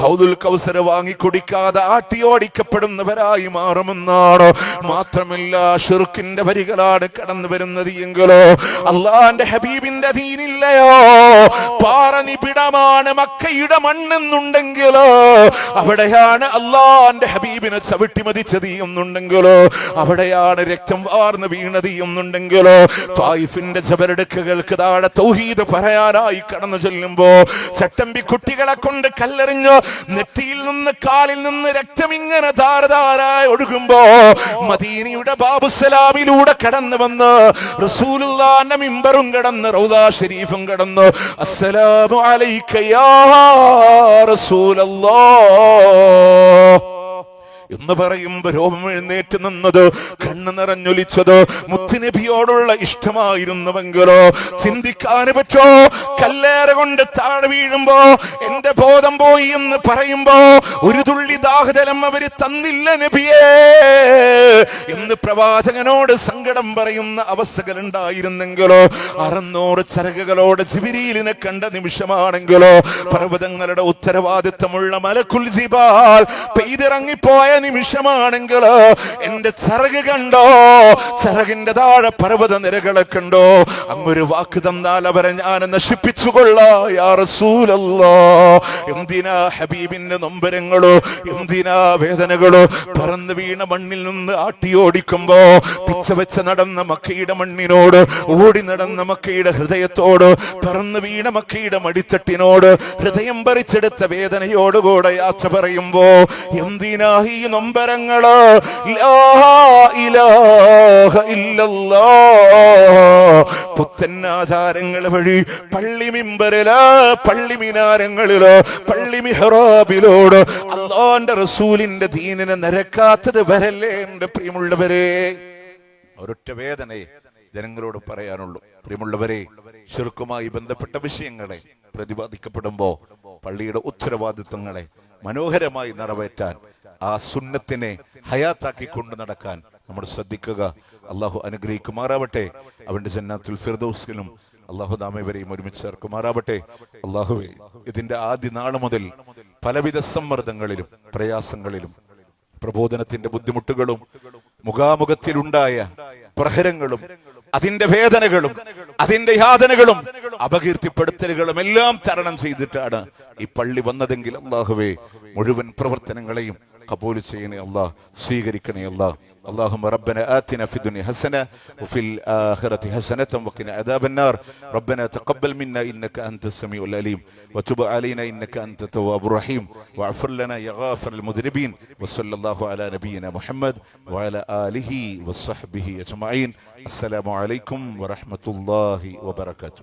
ഹൗദുൽ കൗസർ വാങ്ങി കുടിക്കാതെ ആട്ടിയോടിക്കപ്പെടുന്നവരായി മാറുമെന്നാണ്. മാത്രമല്ല ഷിർക്കിന്റെ വരികളാണ് കടന്നു വരുന്നത് എങ്കിലോ അള്ളാന്റെ ഹബീബിന്റെ ദീനില്ലയോ, പാറനിപിടമാണ് മക്കയുടെ മണ്ണെന്നുണ്ടെങ്കിലോ അവിടെയാണ് അള്ളാന്റെ ഹബീബിനെ ചവിട്ടി മതിച്ചത് എന്നുണ്ടെങ്കിലോ അവിടെയാണ് രക്തം വാർന്ന് വീണത് എന്നുണ്ടെങ്കിലോ ത്വായിഫിന്റെ ജബരടുക്കുകൾക്ക് താഴെ തൗഹീദ് പറയാനായി കടന്നു ചെല്ലുമ്പോ ചട്ടമ്പി കുട്ടികളെ കൊണ്ട് കല്ലെറിഞ്ഞ് നെറ്റിയിൽ നിന്ന് കാലിൽ നിന്ന് രക്തം ഇങ്ങനെ ധാരധാരായി ഒഴുകുമ്പോ മദീനയുടെ ബാബുസലാമിലൂടെ കടന്നു വന്ന് റസൂലുള്ളാഹിന്റെ മിമ്പറും കടന്ന് റൗദാ ശരീഫും കടന്ന് അസ്സലാമു അലൈക യാ റസൂലല്ലാഹ് എന്ന് പറയുമ്പോ രോമം എഴുന്നേറ്റ് നിന്നത്, കണ്ണ് നിറഞ്ഞൊലിച്ചത് മുത്തുനബിയോടുള്ള ഇഷ്ടമായിരുന്നുവെങ്കിലോ ചിന്തിക്കാൻ പറ്റോ? കല്ലേറ് കൊണ്ട് താഴെ വീഴുമ്പോ എന്റെ ബോധം പോയി എന്ന് പറയുമ്പോ ഒരു തുള്ളി ദാഹജലം അവര് തന്നില്ല നബിയേ എന്ന് പ്രവാചകനോട് സങ്കടം പറയുന്ന അവസ്ഥകൾ ഉണ്ടായിരുന്നെങ്കിലോ 600 ചരകകളോട് ജിബ്രീലിനെ കണ്ട നിമിഷമാണെങ്കിലോ പർവ്വതങ്ങളുടെ ഉത്തരവാദിത്തമുള്ള മലക്കുൽ ജിബാൽ പെയ്തിറങ്ങിപ്പോയ നിമിഷമാണെങ്കിൽ എന്റെ ചിറക് കണ്ടോ, ചിറകിന്റെ താഴെ പർവ്വത നിരകളെ കണ്ടോ, അങ്ങൊരു വാക്ക് തന്നാൽ അവരെ ഞാൻ നശിപ്പിച്ചുകൊള്ളാ യാ റസൂലല്ലാഹ്. എന്തിനാ ഹബീബിന്റെ നൊമ്പരങ്ങളോ, എന്തിനാ വേദനകളോ? പറന്നു വീണ മണ്ണിൽ നിന്ന് ആട്ടിയോടിക്കുമ്പോ പിച്ചവെച്ച് നടന്ന മക്കയുടെ മണ്ണിനോട്, ഓടി നടന്ന മക്കയുടെ ഹൃദയത്തോട്, പറന്നു വീണ മക്കയുടെ മടിത്തട്ടിനോട്, ഹൃദയം പറിച്ചെടുത്ത വേദനയോടുകൂടെ യാത്ര പറയുമ്പോ എന്തിനാ ഈ നൊമ്പരങ്ങള്? ലാ ഇലാഹ ഇല്ലല്ലാഹ്. പുത്തന്നാചാരങ്ങൾ വഴി പള്ളി മിമ്പറില്, പള്ളി മിനാരങ്ങളില്, പള്ളി മിഹ്റാബിലോട് അല്ലാഹുവിന്റെ റസൂലിന്റെ ദീനിനെ നിരക്കാത്തത് വരല്ലേ എന്റെ പ്രിയമുള്ളവരെ? ഒരൊറ്റ വേദനയെ ജനങ്ങളോട് പറയാനുള്ളൂ. പ്രിയമുള്ളവരെ, ശിർക്കുമായി ബന്ധപ്പെട്ട വിഷയങ്ങളെ പ്രതിപാദിക്കപ്പെടുമ്പോ പള്ളിയുടെ ഉത്തരവാദിത്വങ്ങളെ മനോഹരമായി നിറവേറ്റാൻ, ആ സുന്നത്തിനെ ഹയാത്താക്കി കൊണ്ടു നടക്കാൻ നമ്മൾ ശ്രദ്ധിക്കുക. അള്ളാഹു അനുഗ്രഹിക്കുമാറാവട്ടെ. അവന്റെ ജന്നാത്തുൽ ഫിർദൗസിലും അള്ളാഹു നാമേവരെയും ഒരുമിച്ച് ചേർക്കുമാറാവട്ടെ. അള്ളാഹുവേ, ഇതിന്റെ ആദ്യ നാൾ മുതൽ പലവിധ സമ്മർദ്ദങ്ങളിലും പ്രയാസങ്ങളിലും പ്രബോധനത്തിന്റെ ബുദ്ധിമുട്ടുകളും മുഖാമുഖത്തിലുണ്ടായ പ്രഹരങ്ങളും അതിന്റെ വേദനകളും അതിന്റെ യാതനകളും അപകീർത്തിപ്പെടുത്തലുകളും എല്ലാം തരണം ചെയ്തിട്ടാണ് ഈ പള്ളി വന്നതെങ്കിൽ അല്ലാഹുവേ, മുഴുവൻ പ്രവർത്തനങ്ങളെയും കബൂൽ ചെയ്യണേ അല്ലാഹ്, സ്വീകരിക്കണേ അല്ലാഹ്. اللهم ربنا آتنا في الدنيا حسنة وفي الآخرة حسنة وقنا عذاب النار. ربنا تقبل منا إنك أنت السميع العليم وتب علينا إنك أنت التواب الرحيم واغفر لنا يا غافر المذنبين. وصلى الله على نبينا محمد وعلى آله وصحبه أجمعين. السلام عليكم ورحمة الله وبركاته.